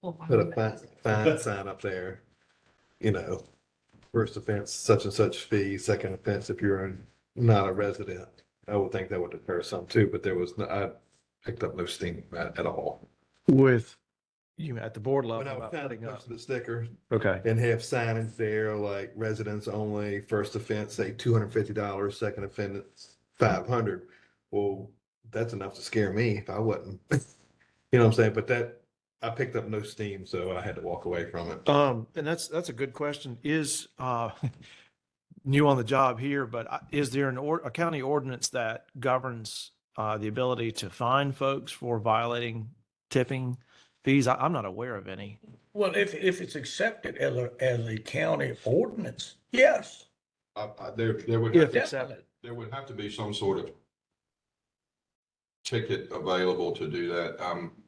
put a fine sign up there, you know, first offense, such and such fee, second offense if you're not a resident. I would think that would deter some too, but there was, I picked up no steam at all. With you at the board level When I was about kind putting of up. the sticker Okay, and have signage there like residents only, first offense, say $250, second offense, 500. Well, that's enough to scare me if I wasn't, you know what I'm saying? But that, I picked up no steam, so I had to walk away from it. and that's a good question. Is, new on the job here, but is there a county ordinance that governs, the ability to fine folks for violating tipping fees? I'm not aware of any. Well, if it's accepted as a county ordinance, yes, There would, If have- accepted. definitely. there would have to be some sort of ticket available to do that.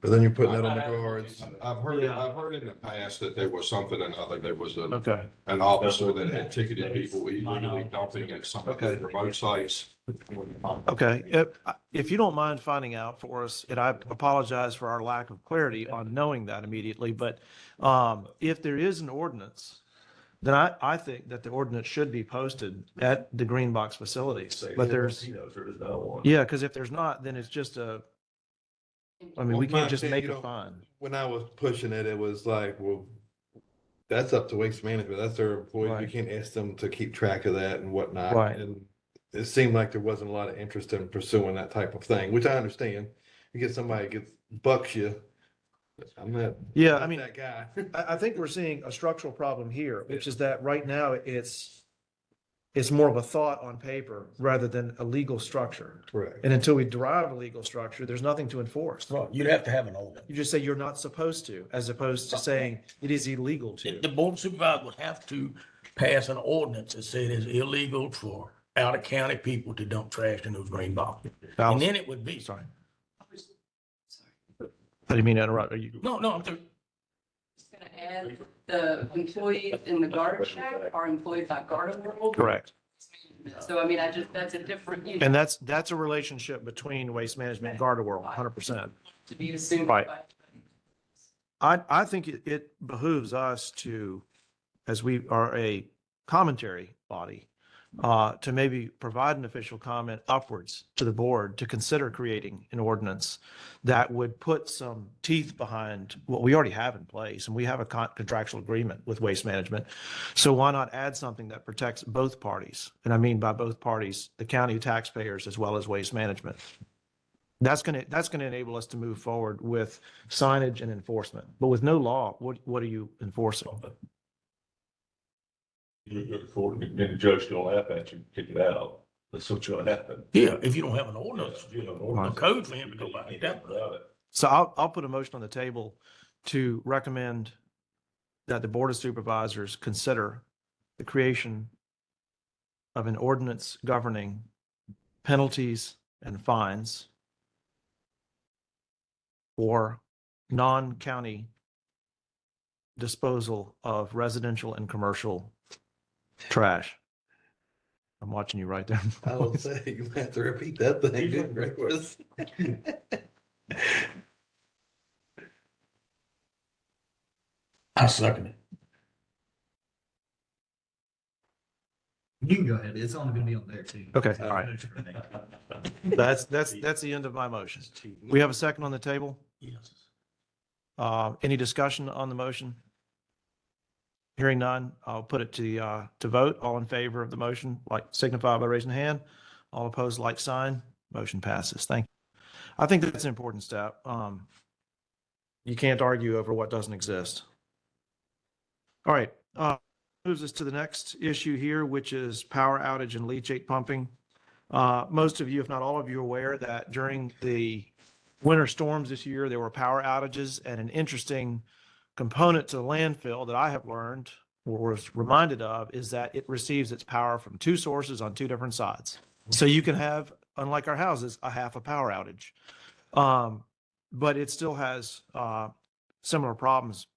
But then you're putting that on the guards. I've heard in the past that there was something, and I think there was Okay, an officer that had ticketed people illegally dumping at some of the Okay. remote sites. okay. If you don't mind finding out for us, and I apologize for our lack of clarity on knowing that immediately, but, if there is an ordinance, then I think that the ordinance should be posted at the green box facilities, but there's, There's no one. yeah, because if there's not, then it's just I mean, we can't just make a fine. When I was pushing it, it was like, well, that's up to waste management. That's their employees. Right. You can't ask them to keep track of that and whatnot. Right. And it seemed like there wasn't a lot of interest in pursuing that type of thing, which I understand. You get somebody that gets bucks you. I'm not. Yeah, not I mean, that guy. I think we're seeing a structural problem here, which is that right now it's more of a thought on paper rather than a legal structure. Correct. And until we derive a legal structure, there's nothing to enforce. Well, you'd have to have an ordinance. You just say you're not supposed to, as opposed to saying it is illegal to. The board of supervisors would have to pass an ordinance that said it's illegal for out of county people to dump trash in those green boxes. And then it would be, Sorry. I didn't mean to interrupt. Are you? no, I'm through. Just gonna add, the employees in the garden shack are employed by Garden World. Correct. So I mean, that's a different, you know, And that's a relationship between Waste Management and Garda World, 100%. to be assumed. Right. by- I think it behooves us to, as we are a commentary body, to maybe provide an official comment upwards to the board to consider creating an ordinance that would put some teeth behind what we already have in place. And we have a contractual agreement with Waste Management. So why not add something that protects both parties? And I mean by both parties, the county taxpayers as well as Waste Management. That's going to enable us to move forward with signage and enforcement. But with no law, what are you enforcing? And the judge gonna laugh at you, kick it out. That's what's gonna happen. Yeah, if you don't have an ordinance, You know, a ordinance. code for him to go by, definitely. Without it. So I'll put a motion on the table to recommend that the Board of Supervisors consider the creation of an ordinance governing penalties and fines for non-county disposal of residential and commercial trash. I'm watching you right there. I will say, you have to repeat that thing, didn't you? I second it. You can go ahead. It's only gonna be on there too. Okay, all right. That's the end of my motion. We have a second on the table. Yes. Any discussion on the motion? Hearing none, I'll put it to vote. All in favor of the motion, like signify by raising the hand. All opposed, like sign. Motion passes. Thank you. I think that's an important step. You can't argue over what doesn't exist. All right, moves us to the next issue here, which is power outage and leachate pumping. Most of you, if not all of you, are aware that during the winter storms this year, there were power outages, and an interesting, component to the landfill that I have learned or was reminded of is that it receives its power from two sources on two different sides. So you can have, unlike our houses, a half a power outage. But it still has similar problems.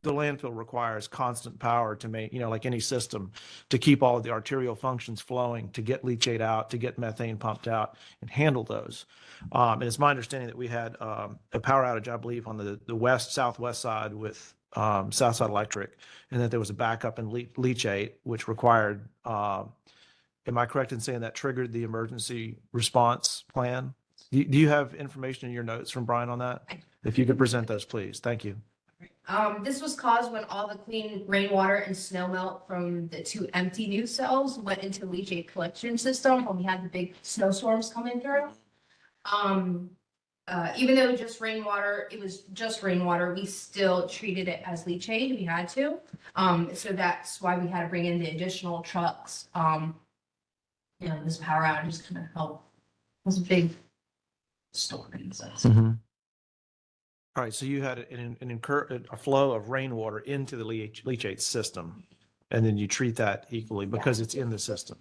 The landfill requires constant power to make, like any system, to keep all of the arterial functions flowing, to get leachate out, to get methane pumped out and handle those. And it's my understanding that we had a power outage, I believe, on the southwest side with Southside Electric, and that there was a backup in leachate, which required, am I correct in saying that triggered the emergency response plan? Do you have information in your notes from Brian on that? If you could present those, please. Thank you. This was caused when all the clean rainwater and snow melt from the two empty new cells went into the leachate collection system when we had the big snowstorms coming through. Even though it was just rainwater, we still treated it as leachate. We had to. So that's why we had to bring in the additional trucks. This power outage just kind of helped. It was a big storm in a sense. All right, so you had a flow of rainwater into the leachate system, and then you treat that equally because it's in the system.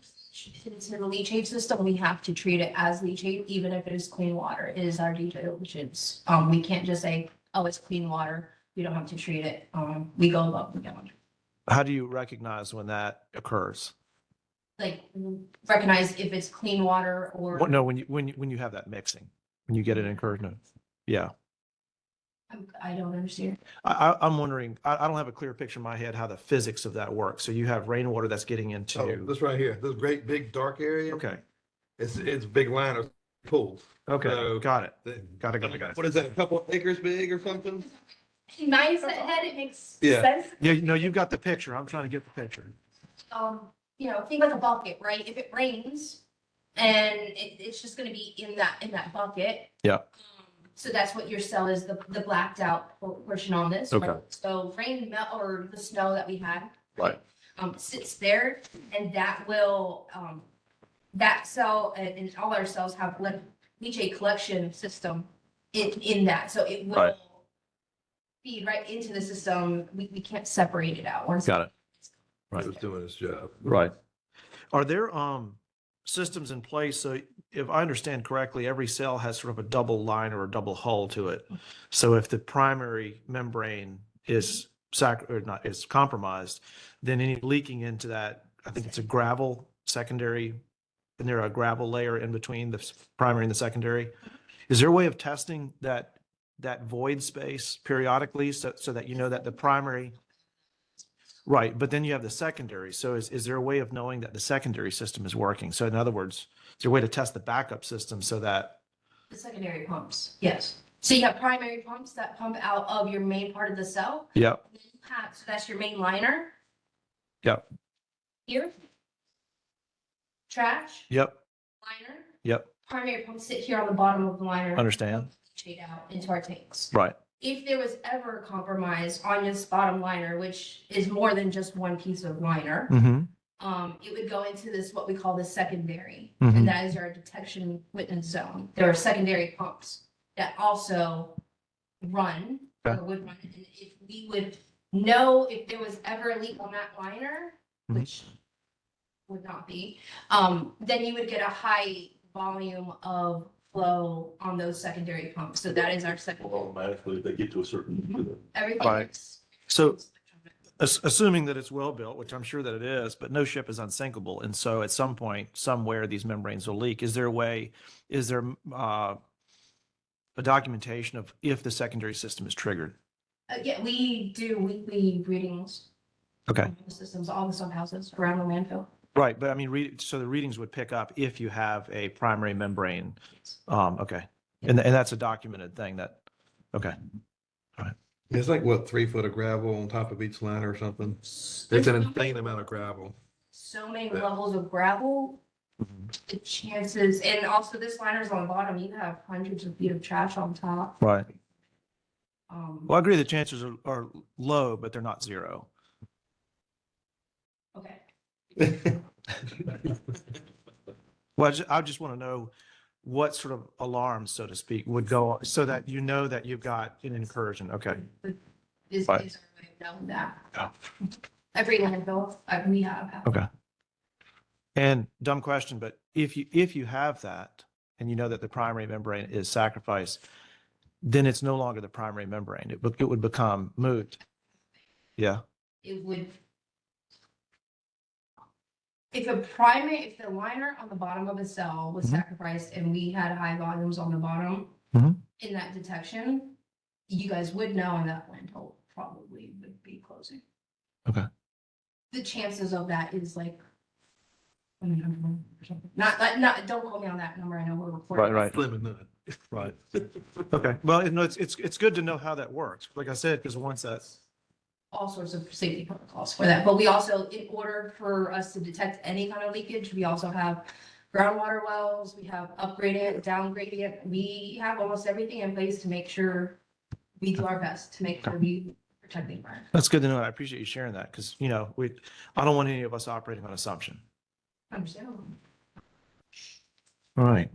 It's in the leachate system. We have to treat it as leachate, even if it is clean water. It is our due diligence. We can't just say, oh, it's clean water. We don't have to treat it. We go above and beyond. How do you recognize when that occurs? Like recognize if it's clean water or. No, when you have that mixing, when you get an incursion. Yeah. I don't understand. I'm wondering, I don't have a clear picture in my head how the physics of that works. So you have rainwater that's getting Oh, into, this right here, this great big dark area. okay, It's a big line of pools. okay, So- got it. The- Got it. What is that, a couple acres big or something? Nice head, it makes Yeah. sense. Yeah, you've got the picture. I'm trying to get the picture. Think like a bucket, right? If it rains and it's just gonna be in that bucket. Yeah. So that's what your cell is, the blacked out portion on this. Okay. Right? So rain melt or the snow that we had. Right. Sits there and that will, that cell and all our cells have leachate collection system in that. So it Right. will feed right into the system. We can't separate it out. Got it. It was doing its job. Right. Are there systems in place? So if I understand correctly, every cell has sort of a double line or a double hull to it. So if the primary membrane is is compromised, then any leaking into that, I think it's a gravel secondary, and there a gravel layer in between the primary and the secondary. Is there a way of testing that void space periodically so that you know that the primary. Right, but then you have the secondary. So is there a way of knowing that the secondary system is working? So in other words, is there a way to test the backup system so that, The secondary pumps, yes. So you have primary pumps that pump out of your main part of the cell. yep, So that's your main liner yep, here. Trash, yep, liner, yep, primary pumps sit here on the bottom of the liner. understand? Shade out into our tanks. Right, If there was ever a compromise on this bottom liner, which is more than just one piece of liner, mm-hmm, it would go into this, what we call the secondary. Mhm. And that is our detection witness zone. There are secondary pumps that also run Okay. or would run. And if we would know if there was ever a leak on that liner, Mhm. which would not be, then you would get a high volume of flow on those secondary pumps. So that is our second, Automatically, if they get to a certain. everything. Right. is- So assuming that it's well built, which I'm sure that it is, but no ship is unsinkable. And so at some point, somewhere, these membranes will leak. Is there a documentation of if the secondary system is triggered? Yeah, we do weekly readings. Okay. on the systems, all the sub houses around the landfill. Right, but I mean, so the readings would pick up if you have a primary membrane. Okay, and that's a documented thing that, okay, It's like, what, 3 foot of gravel on top of each line or something? It's an insane amount of gravel. So many levels of gravel, the chances, and also this liner's on the bottom, you have hundreds of feet of trash on top. right. Well, I agree the chances are low, but they're not zero. Okay. Well, I just want to know what sort of alarms, so to speak, would go so that you know that you've got an incursion. Okay, is Right. our way of knowing that. Yeah. Every landfill, we have. Okay. And dumb question, but if you have that and you know that the primary membrane is sacrificed, then it's no longer the primary membrane. It would become moot. Yeah. It would. If the liner on the bottom of a cell was Mhm. sacrificed and we had high volumes on the bottom Mhm. in that detection, you guys would know and that landfill probably would be closing. Okay. The chances of that is like. Not, don't quote me on that number. I know we're recording. Right. Slim and none. Right. Okay. Well, no, it's good to know how that works. Like I said, because once that's, All sorts of safety protocols for that, but we also, in order for us to detect any kind of leakage, we also have groundwater wells, we have upgraded, downgraded, we have almost everything in place to make sure we do our best to make sure we protect the environment. that's good to know. I appreciate you sharing that because, I don't want any of us operating on assumption. Understandable. All right.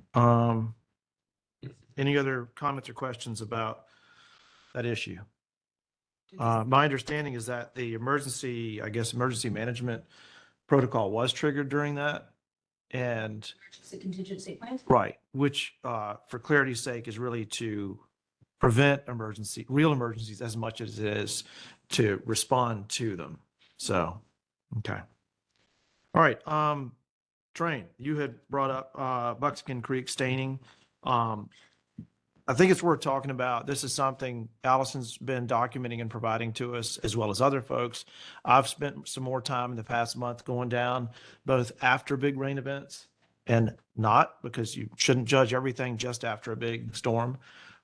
Any other comments or questions about that issue? My understanding is that the emergency management protocol was triggered during that. And It's a contingency plan. right, which, for clarity's sake, is really to prevent real emergencies as much as it is to respond to them. So, okay. All right. Train, you had brought up, Buckskin Creek staining. I think it's worth talking about. This is something Allison's been documenting and providing to us as well as other folks. I've spent some more time in the past month going down both after big rain events and not, because you shouldn't judge everything just after a big storm.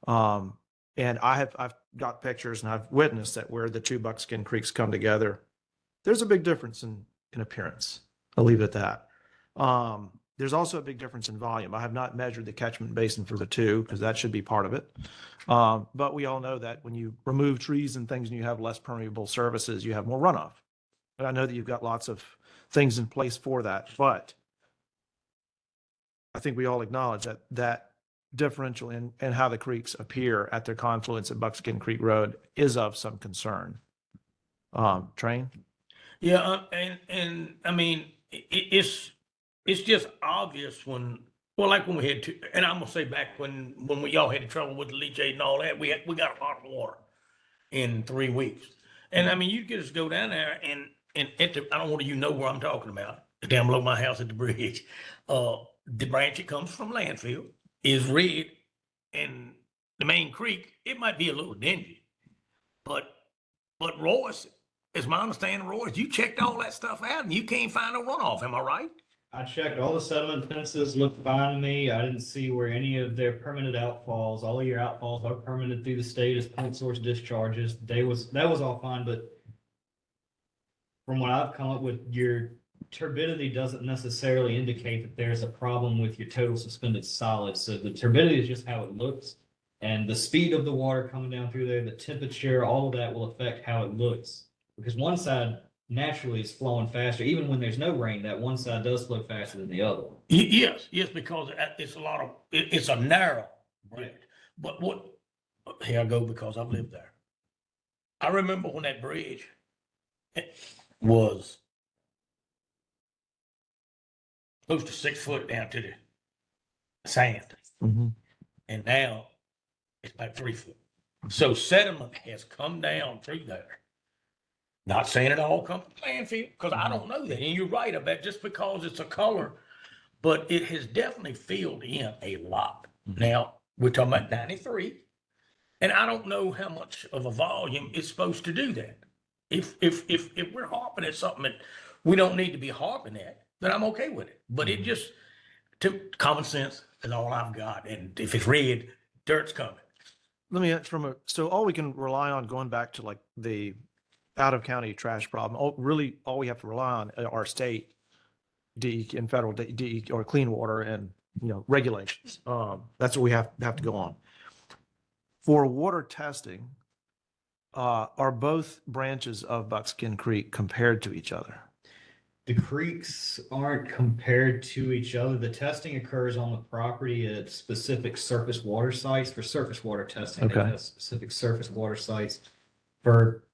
And I've got pictures and I've witnessed that where the two Buckskin Creeks come together, there's a big difference in appearance. I'll leave it at that. There's also a big difference in volume. I have not measured the catchment basin for the two because that should be part of it. But we all know that when you remove trees and things and you have less permeable surfaces, you have more runoff. And I know that you've got lots of things in place for that, but I think we all acknowledge that differential in how the creeks appear at their confluence at Buckskin Creek Road is of some concern. Train? Yeah, and I mean, it's just obvious like when we had to, and I'm gonna say back when we y'all had trouble with the leachate and all that, we got a lot of water in 3 weeks. And I mean, you could just go down there and I don't want you to know where I'm talking about, down below my house at the bridge. The branch that comes from Landfill is red, and the main creek, it might be a little dingy, but Royce, as my understanding, Royce, you checked all that stuff out and you can't find a runoff, am I right? I checked all the settlement fences, looked fine to me. I didn't see where any of their permanent outfalls, all of your outfalls are permitted through the state as point source discharges. That was all fine, but from what I've come up with, your turbidity doesn't necessarily indicate that there's a problem with your total suspended solid. So the turbidity is just how it looks. And the speed of the water coming down through there, the temperature, all of that will affect how it looks. Because one side naturally is flowing faster. Even when there's no rain, that one side does flow faster than the other. Yes, because it's a narrow branch. But here I go because I've lived there. I remember when that bridge was close to 6 foot down to the sand. Mm-hmm. And now it's about 3 foot. So sediment has come down through there. Not saying it all comes from landfill, because I don't know that. And you're right about just because it's a color, but it has definitely filled in a lot. Now, we're talking about 93, and I don't know how much of a volume is supposed to do that. If we're harping at something that we don't need to be harping at, then I'm okay with it. But it just, common sense is all I've got. And if it's red, dirt's coming. Let me ask so all we can rely on going back to like the out of county trash problem, all we have to rely on are state DEQ and federal DEQ or clean water and, regulations. That's what we have to go on. For water testing, are both branches of Buckskin Creek compared to each other? The creeks aren't compared to each other. The testing occurs on the property at specific surface water sites for surface water testing. They Okay. have specific surface water sites. For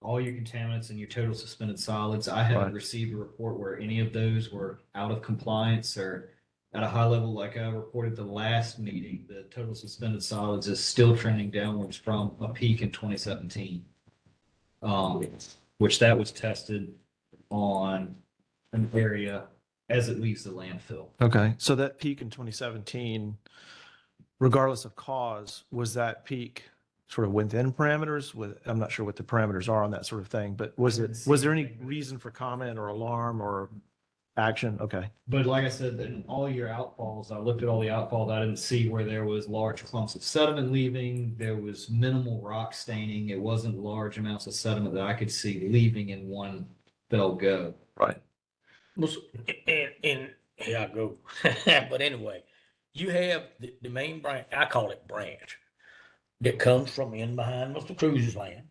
all your contaminants and your total suspended solids, I haven't Right. received a report where any of those were out of compliance or at a high level like I reported the last meeting. The total suspended solids is still trending downwards from a peak in 2017. Which that was tested on an area as it leaves the landfill. Okay, so that peak in 2017, regardless of cause, was that peak sort of within parameters? I'm not sure what the parameters are on that sort of thing, but was there any reason for comment or alarm or action? Okay, But like I said, in all your outfalls, I looked at all the outfalls. I didn't see where there was large clumps of sediment leaving. There was minimal rock staining. It wasn't large amounts of sediment that I could see leaving in one fell go. right. Well, and here I go. But anyway, you have the main branch, I call it branch, that comes from in behind Mr. Cruz's land.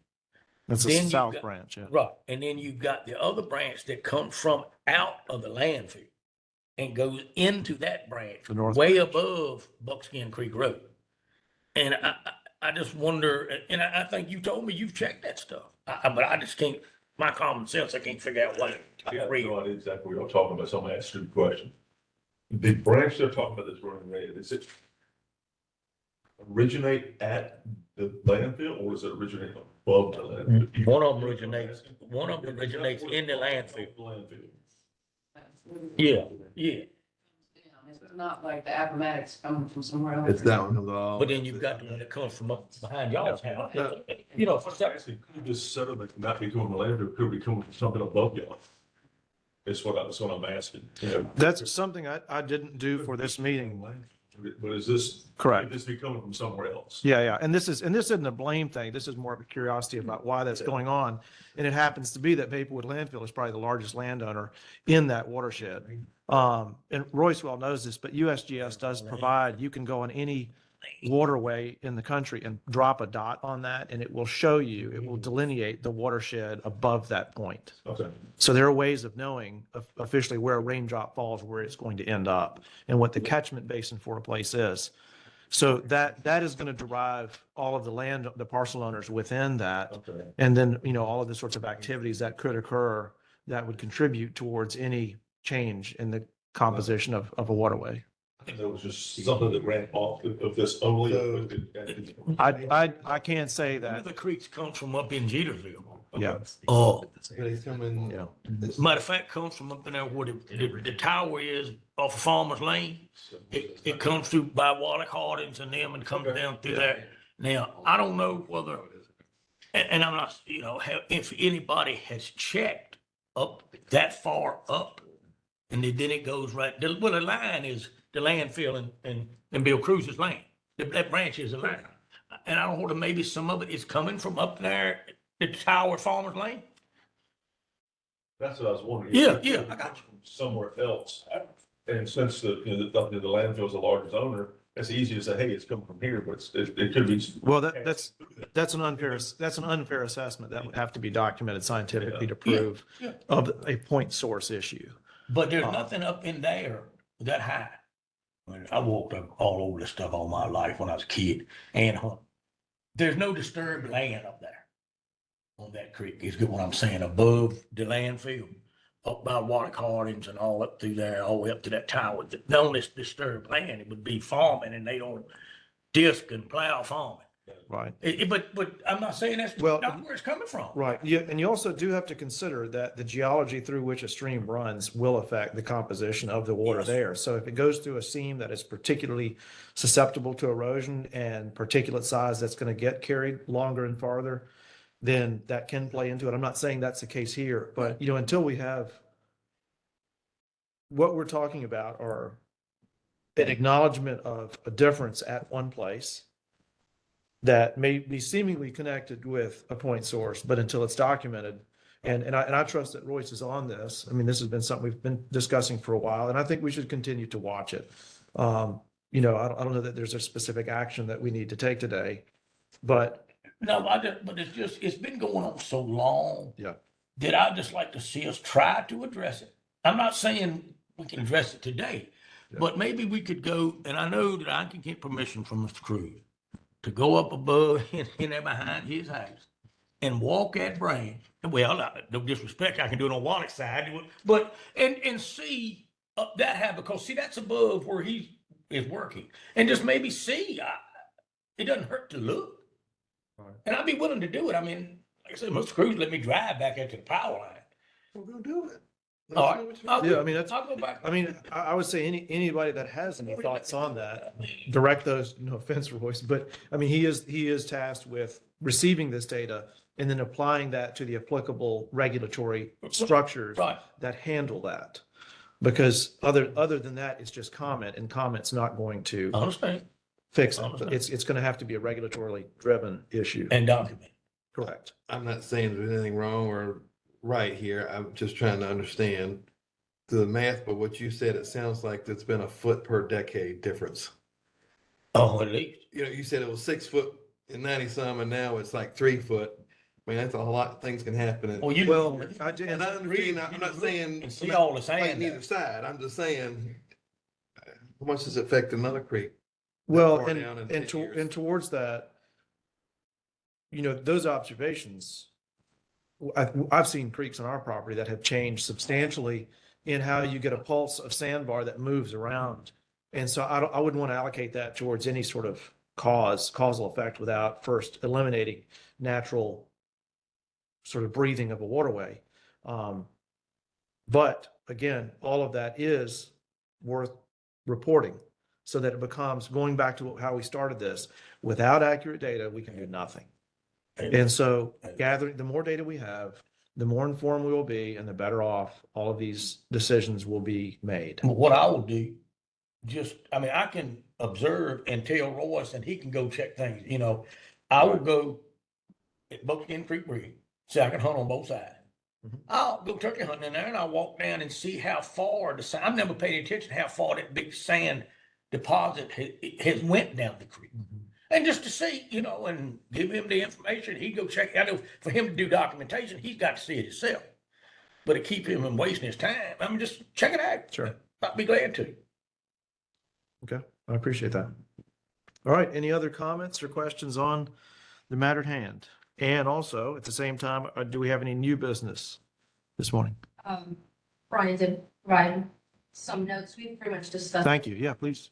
That's the Then you've south got- branch, yeah. Right, and then you've got the other branch that comes from out of the landfill and goes into that branch, The north way branch. above Buckskin Creek Road. And I just wonder, and I think you told me you've checked that stuff, but I just can't, my common sense, I can't figure out what. I got no idea exactly what you're talking about, so I'm gonna ask you a question. The branch they're talking about that's running red, is it originate at the landfill or is it originate above the landfill? One of them originates in the landfill. Yeah, yeah. It's not like the Appomattox coming from somewhere else. It's that one comes off. But then you've got the one that comes from up behind y'all's house. You know, for some, Actually, could this sediment not be coming from the landfill, could be coming from something above y'all? That's what I'm asking, you know. That's something I didn't do for this meeting. But is this? Correct. Could this be coming from somewhere else? Yeah, yeah. And this isn't a blame thing. This is more of a curiosity about why that's going on. And it happens to be that Maplewood Landfill is probably the largest landowner in that watershed. And Royce well knows this, but USGS does provide, you can go on any waterway in the country and drop a dot on that and it will show you, it will delineate the watershed above that point. Okay. So there are ways of knowing officially where a raindrop falls, where it's going to end up and what the catchment basin for a place is. So that is going to derive all of the parcel owners within that. Okay. And then, all of the sorts of activities that could occur that would contribute towards any change in the composition of a waterway. There was just something that ran off of this only. I can't say one of that. the creeks comes from up in Jetersville. Yeah. Oh, But it's coming. Yeah. matter of fact, comes from up in there where the tower is off of Farmers Lane. It comes through by Wally Hardings and them and comes down through there. Now, I don't know whether, and I'm not, if anybody has checked up that far up and then it goes right, well, the line is the landfill and Bill Cruz's land. That branch is a line. And I don't know whether maybe some of it is coming from up there, the tower Farmers Lane. That's what I was wondering. Yeah, yeah, I got you. Somewhere else. And since the landfill is the largest owner, it's easy to say, hey, it's coming from here, but it could be. Well, that's an unfair assessment. That would have to be documented scientifically to prove yeah. of a point source issue. But there's nothing up in there that high. I walked up all over this stuff all my life when I was a kid and hunt. There's no disturbed land up there on that creek. Is good what I'm saying, above the landfill, up by Water Hardings and all up through there, all the way up to that tower. The only disturbed land, it would be farming and they don't disc and plow farming. Right. But I'm not saying that's Well, not where it's coming from. Right. Yeah. And you also do have to consider that the geology through which a stream runs will affect the composition of the water Yes. there. So if it goes through a seam that is particularly susceptible to erosion and particulate size that's going to get carried longer and farther, then that can play into it. I'm not saying that's the case here, but until we have what we're talking about are an acknowledgement of a difference at one place that may be seemingly connected with a point source, but until it's documented, and I trust that Royce is on this. I mean, this has been something we've been discussing for a while, and I think we should continue to watch it. I don't know that there's a specific action that we need to take today, but No, but it's been going on so long. Yeah. That I'd just like to see us try to address it. I'm not saying we can address it today, but maybe we could go, and I know that I can get permission from Mr. Cruz to go up above in there behind his house and walk that branch. Well, no disrespect, I can do it on Wallet's side, but, and see that happen, because see, that's above where he is working. And just maybe see, it doesn't hurt to look. Right. And I'd be willing to do it. I mean, like I said, Mr. Cruz let me drive back into the power line. We're gonna do it. All Let's right. know what you I'll do. Yeah, I mean, that's, I'll go back. I mean, I would say anybody that has any thoughts on that, direct those, no offense, Royce, but I mean, he is tasked with receiving this data and then applying that to the applicable regulatory structures Right. that handle that. Because other than that, it's just comment, and comment's not going to I understand. fix I it. understand. It's going to have to be a regulatorily driven issue. And document. Correct. I'm not saying there's anything wrong or right here. I'm just trying to understand the math, but what you said, it sounds like there's been a foot per decade difference. Oh, at least. You know, you said it was 6 foot in 90 some, and now it's like 3 foot. I mean, that's a lot of things can happen. Well, you. Well, And I understand, I'm not saying. And see all the sand. Fighting either side. I'm just saying, how much does it affect another creek? Well, far and, down in and 10 to, years. and towards that, those observations, I've seen creeks on our property that have changed substantially in how you get a pulse of sandbar that moves around. And so I wouldn't want to allocate that towards any sort of causal effect without first eliminating natural sort of breathing of a waterway. But again, all of that is worth reporting so that it becomes, going back to how we started this, without accurate data, we can do nothing. And so gathering, the more data we have, the more informed we will be, and the better off all of these decisions will be made. What I will do, I mean, I can observe and tell Royce, and he can go check things, I will go at Buckskin Creek Bridge, so I can hunt on both sides. Mhm. I'll go turkey hunting in there, and I'll walk down and see how far I've never paid attention to how far that big sand deposit has went down the creek. And just to see, and give him the information, he'd go check. I know for him to do documentation, he's got to see it himself. But to keep him from wasting his time, I mean, just check it out. Sure. I'd be glad to. Okay, I appreciate that. All right, any other comments or questions on the matter at hand? And also, at the same time, do we have any new business this morning? Brian did provide some notes. We've pretty much discussed. Thank you. Yeah, please.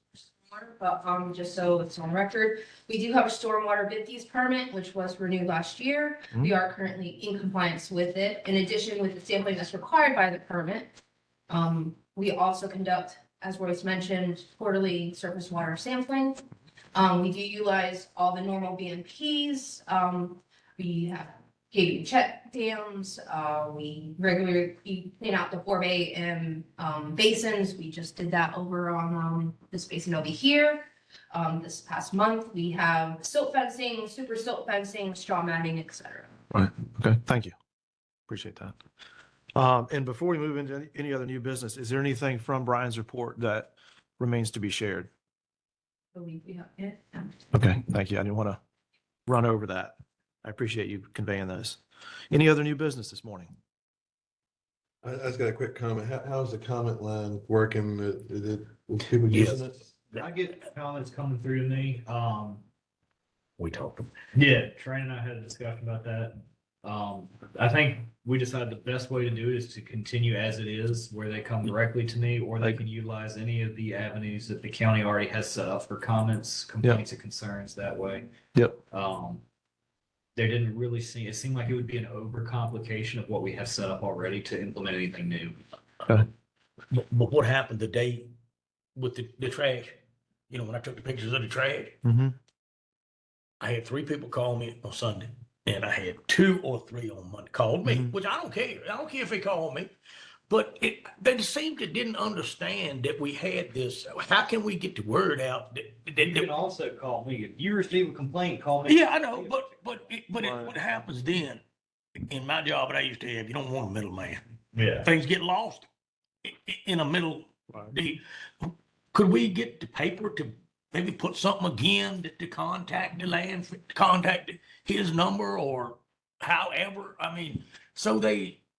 But just so it's on record, we do have a stormwater bid fees permit, which was renewed last year. We are currently in compliance with it. In addition, with the sampling that's required by the permit, we also conduct, as Royce mentioned, quarterly surface water sampling. We do utilize all the normal BMPs. We have KV check dams. We regularly clean out the 4-bay and basins. We just did that over on this basin over here. This past month, we have silt fencing, super silt fencing, straw matting, etc. Right. Okay. Thank you. Appreciate that. And before we move into any other new business, is there anything from Brian's report that remains to be shared? I believe we have it. Okay. Thank you. I didn't want to run over that. I appreciate you conveying those. Any other new business this morning? I just got a quick comment. How's the comment line working? Is people using it? I get comments coming through to me. We talked. Yeah, Trey and I had a discussion about that. I think we decided the best way to do it is to continue as it is, where they come directly to me, or they can utilize any of the avenues that the county already has set up for comments, complaints, and concerns that way. Yep. There didn't really seem, it seemed like it would be an overcomplication of what we have set up already to implement anything new. But what happened the day with the trash? When I took the pictures of the trash, Mm-hmm. I had 3 people call me on Sunday, and I had 2 or 3 on Monday called me, Mhm. which I don't care. I don't care if they call me. But they seemed to didn't understand that we had this. How can we get the word out? You can also call me. If you receive a complaint, call me. Yeah, I know, but what happens then, in my job that I used to have, you don't want a middleman. Yeah. Things get lost in a middle. Could we get the paper to maybe put something again to contact the contact his number, or however? I mean,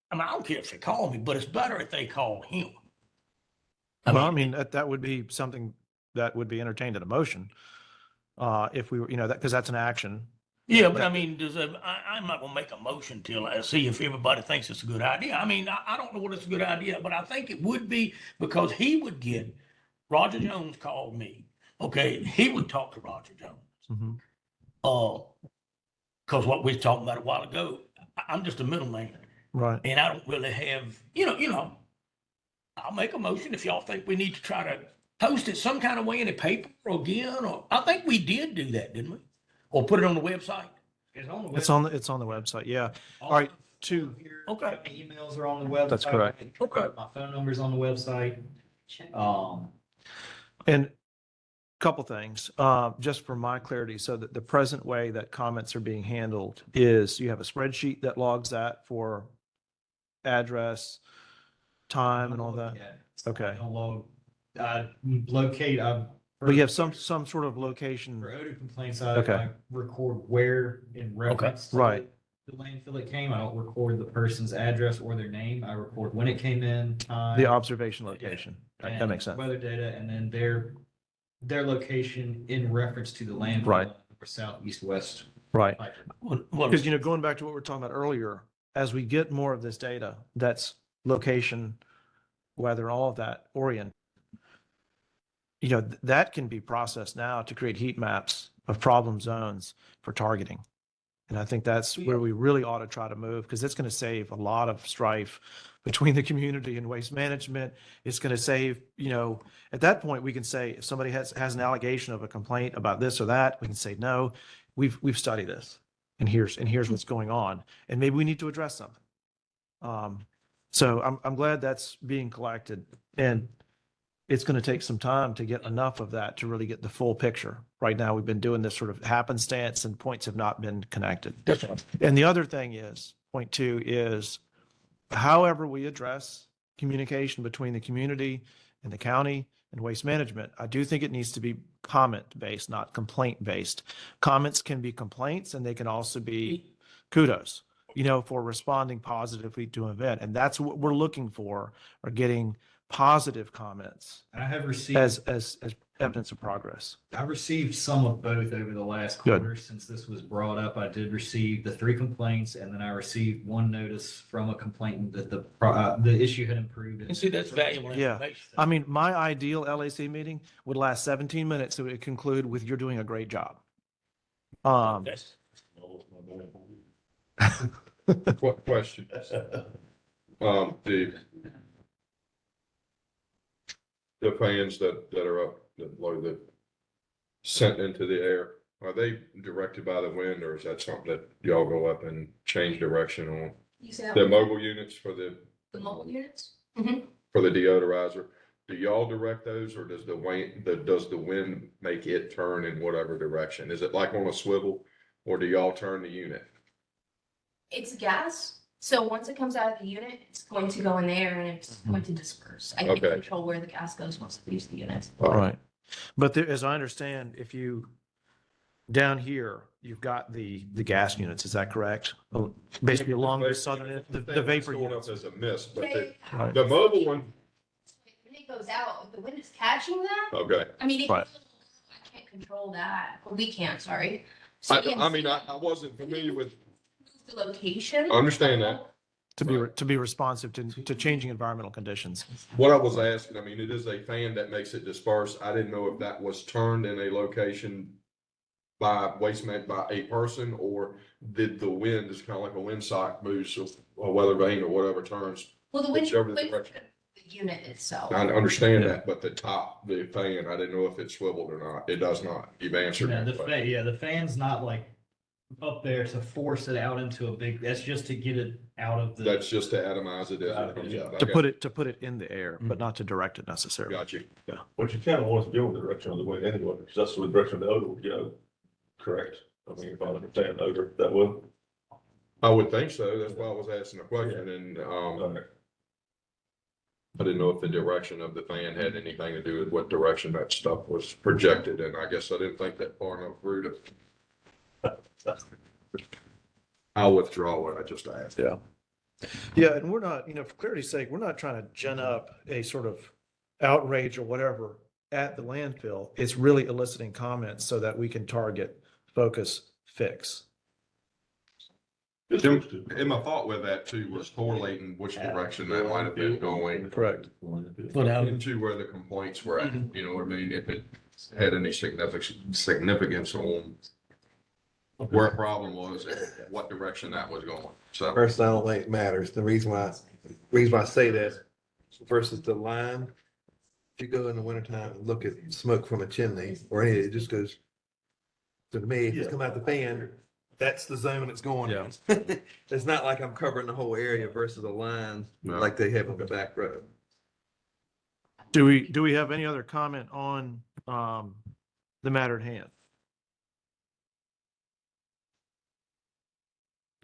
I don't care if they call me, but it's better if they call him. Well, I mean, that would be something that would be entertained in a motion. If we were, because that's an action. Yeah, but I mean, I'm not gonna make a motion till I see if everybody thinks it's a good idea. I mean, I don't know what it's a good idea, but I think it would be because Roger Jones called me. Okay, he would talk to Roger Jones. Mhm. Because what we was talking about a while ago, I'm just a middleman Right. and I don't really have, I'll make a motion if y'all think we need to try to post it some kind of way in a paper again, or I think we did do that, didn't we? Or put it on the website. It's on the It's on the website. Yeah. All right. Two. Okay. My emails are on the website. That's correct. Okay. My phone number's on the website. Um, And couple things, just for my clarity, so that the present way that comments are being handled is you have a spreadsheet that logs that for address, time and all that. Okay. I don't log, I locate, But you have some sort of location. for odor complaints, Okay. I record where in reference. to Right. The landfill it came. I don't record the person's address or their name. I record when it came in, time. The observation location. That and makes sense. Weather data, and then their location in reference to the landfill. Right. Or south, east, west. Right. pipe. Because, going back to what we were talking about earlier, as we get more of this data, that's location, weather, all of that orient, that can be processed now to create heat maps of problem zones for targeting. And I think that's where we really ought to try to move, because it's going to save a lot of strife between the community and waste management. It's going to save, at that point, we can say, if somebody has an allegation of a complaint about this or that, we can say, no, we've studied this, and here's what's going on, and maybe we need to address something. So I'm glad that's being collected, and it's going to take some time to get enough of that to really get the full picture. Right now, we've been doing this sort of happenstance, and points have not been connected. That's right. And the other thing is, point two is, however we address communication between the community and the county and waste management, I do think it needs to be comment-based, not complaint-based. Comments can be complaints, and they can also be kudos, for responding positively to an event. And that's what we're looking for, are getting positive comments I have received. as evidence of progress. I received some of both over the last Good. quarter since this was brought up. I did receive the 3 complaints, and then I received one notice from a complainant that the issue had improved. And see, that's valuable Yeah. information. I mean, my ideal LAC meeting would last 17 minutes, so it would conclude with, you're doing a great job. That's- What question? The fans that are up, that sent into the air, are they directed by the wind, or is that something that y'all go up and change direction on? You said The mobile units for the mobile units? for the deodorizer, do y'all direct those, or does the wind make it turn in whatever direction? Is it like on a swivel, or do y'all turn the unit? It's gas. So once it comes out of the unit, it's going to go in there and it's going to disperse. I can't Okay. control where the gas goes once it leaves the unit. All right. But there, as I understand, if you, down here, you've got the gas units, is that correct? Basically along the southern, end, the vapor Going units. up as a mist, but Right. the mobile one, When it goes out, if the wind is catching that, okay. I mean, Right. I can't control that. Or we can't, sorry. So I wasn't familiar with, the location. I understand that. To be responsive to changing environmental conditions. What I was asking, I mean, it is a fan that makes it disperse. I didn't know if that was turned in a location by a person, or did the wind, is kind of like a windsock moves or weather vane or whatever turns. Well, the wind, Whichever the direction. unit itself. I understand Yeah. that, but the fan, I didn't know if it swiveled or not. It does not. You've answered Yeah, that question. the fan's not like up there to force it out into a big, that's just to get it out of the. That's just to atomize it as it comes out. To Okay. put it in the air, but not to direct it necessarily. Got you. But you kind of want to go in the direction of the wind anyway, because that's the direction the odor would go. Correct. I mean, if I understand odor that way. I would think so. That's why I was asking the question, and, I didn't know if the direction of the fan had anything to do with what direction that stuff was projected, and I guess I didn't think that far enough through to. I'll withdraw what I just asked. Yeah. Yeah, and we're not, for clarity's sake, we're not trying to gin up a sort of outrage or whatever at the landfill. It's really eliciting comments so that we can target, focus, fix. Jim, and my thought with that too was correlating which direction that might have been going Correct. Put out, into where the complaints were at, you know what I mean? If it had any significance on where a problem was and what direction that was going. So, Personally, I don't think it matters. The reason why I say that versus the line, if you go in the wintertime and look at smoke from a chimney or any, it just goes, to me, if it's coming out the fan, that's the zone it's going in. It's not like I'm covering the whole area versus a line No. like they have on the back road. Do we have any other comment on the matter at hand?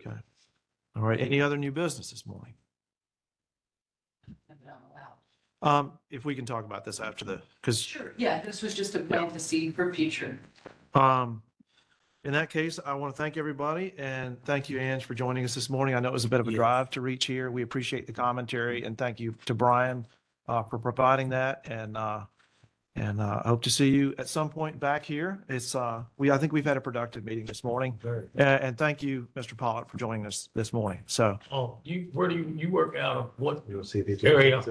Okay. All right. Any other new business this morning? If we can talk about this after because Sure, yeah, this was just a plan to see for future. in that case, I want to thank everybody and thank you, Ange, for joining us this morning. I know it was a bit of a Yeah. drive to reach here. We appreciate the commentary and thank you to Brian for providing that. And I hope to see you at some point back here. I think we've had a productive meeting this morning. And thank you, Mr. Pollitt, for joining us this morning. So, oh, where do you work out of what You'll see these. area?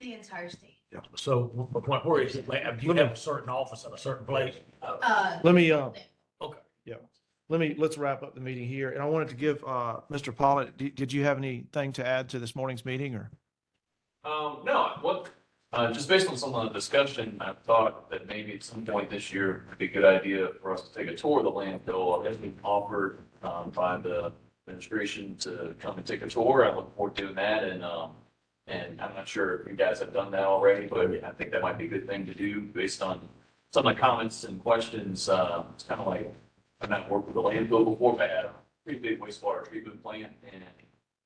The entire state. So where is it? Like, do you have a certain office at a certain place? let me, Okay. let's wrap up the meeting here. And I wanted to give Mr. Pollitt, did you have anything to add to this morning's meeting or? No, just based on some of the discussion, I thought that maybe at some point this year would be a good idea for us to take a tour of the landfill. It's been offered, by the administration to come and take a tour. I look forward to doing that and I'm not sure if you guys have done that already, but I think that might be a good thing to do based on some of the comments and questions. It's kind of like, I've not worked with the landfill before, but I had a pretty big wastewater treatment plant and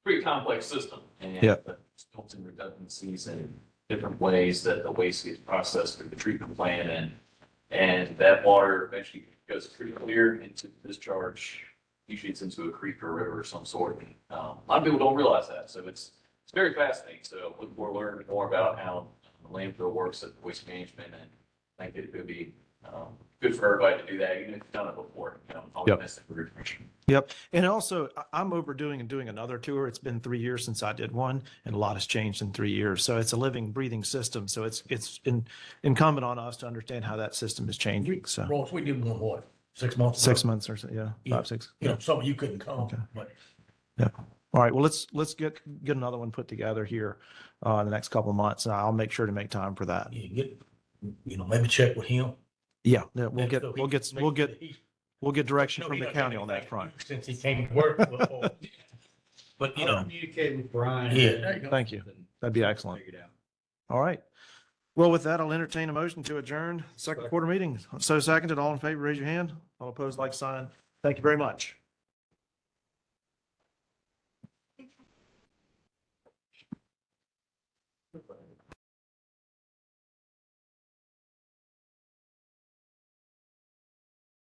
pretty complex system. And Yeah. there's built-in redundancies and different ways that the waste gets processed through the treatment plant and that water eventually goes pretty clear into the discharge. Usually it's into a creek or river of some sort. A lot of people don't realize that. So it's very fascinating. So look forward to learning more about how the landfill works at waste management and I think it could be good for everybody to do that, even if you've done it before. All the Yep. best information. Yep. And also I'm overdoing and doing another tour. It's been 3 years since I did one and a lot has changed in 3 years. So it's a living, breathing system. So it's incumbent on us to understand how that system is changing. So Ross, we did one, what, 6 months? 6 ago? months or so. Yeah. Yeah. 5, 6. You know, some of you couldn't come, Okay. but All right. Well, let's get another one put together here in the next couple of months. And I'll make sure to make time for that. you maybe check with him. Yeah. We'll And get, so we'll get, we'll get, we'll get direction No, from he the doesn't have county on that anything front. Since he came to work before. But, you know, Communicate with Brian. Yeah, there you go. Thank you. That'd be excellent. Figure it out. All right. Well, with that, I'll entertain a motion to adjourn second quarter meeting. So seconded, all in favor, raise your hand. All opposed, like sign. Thank you very much.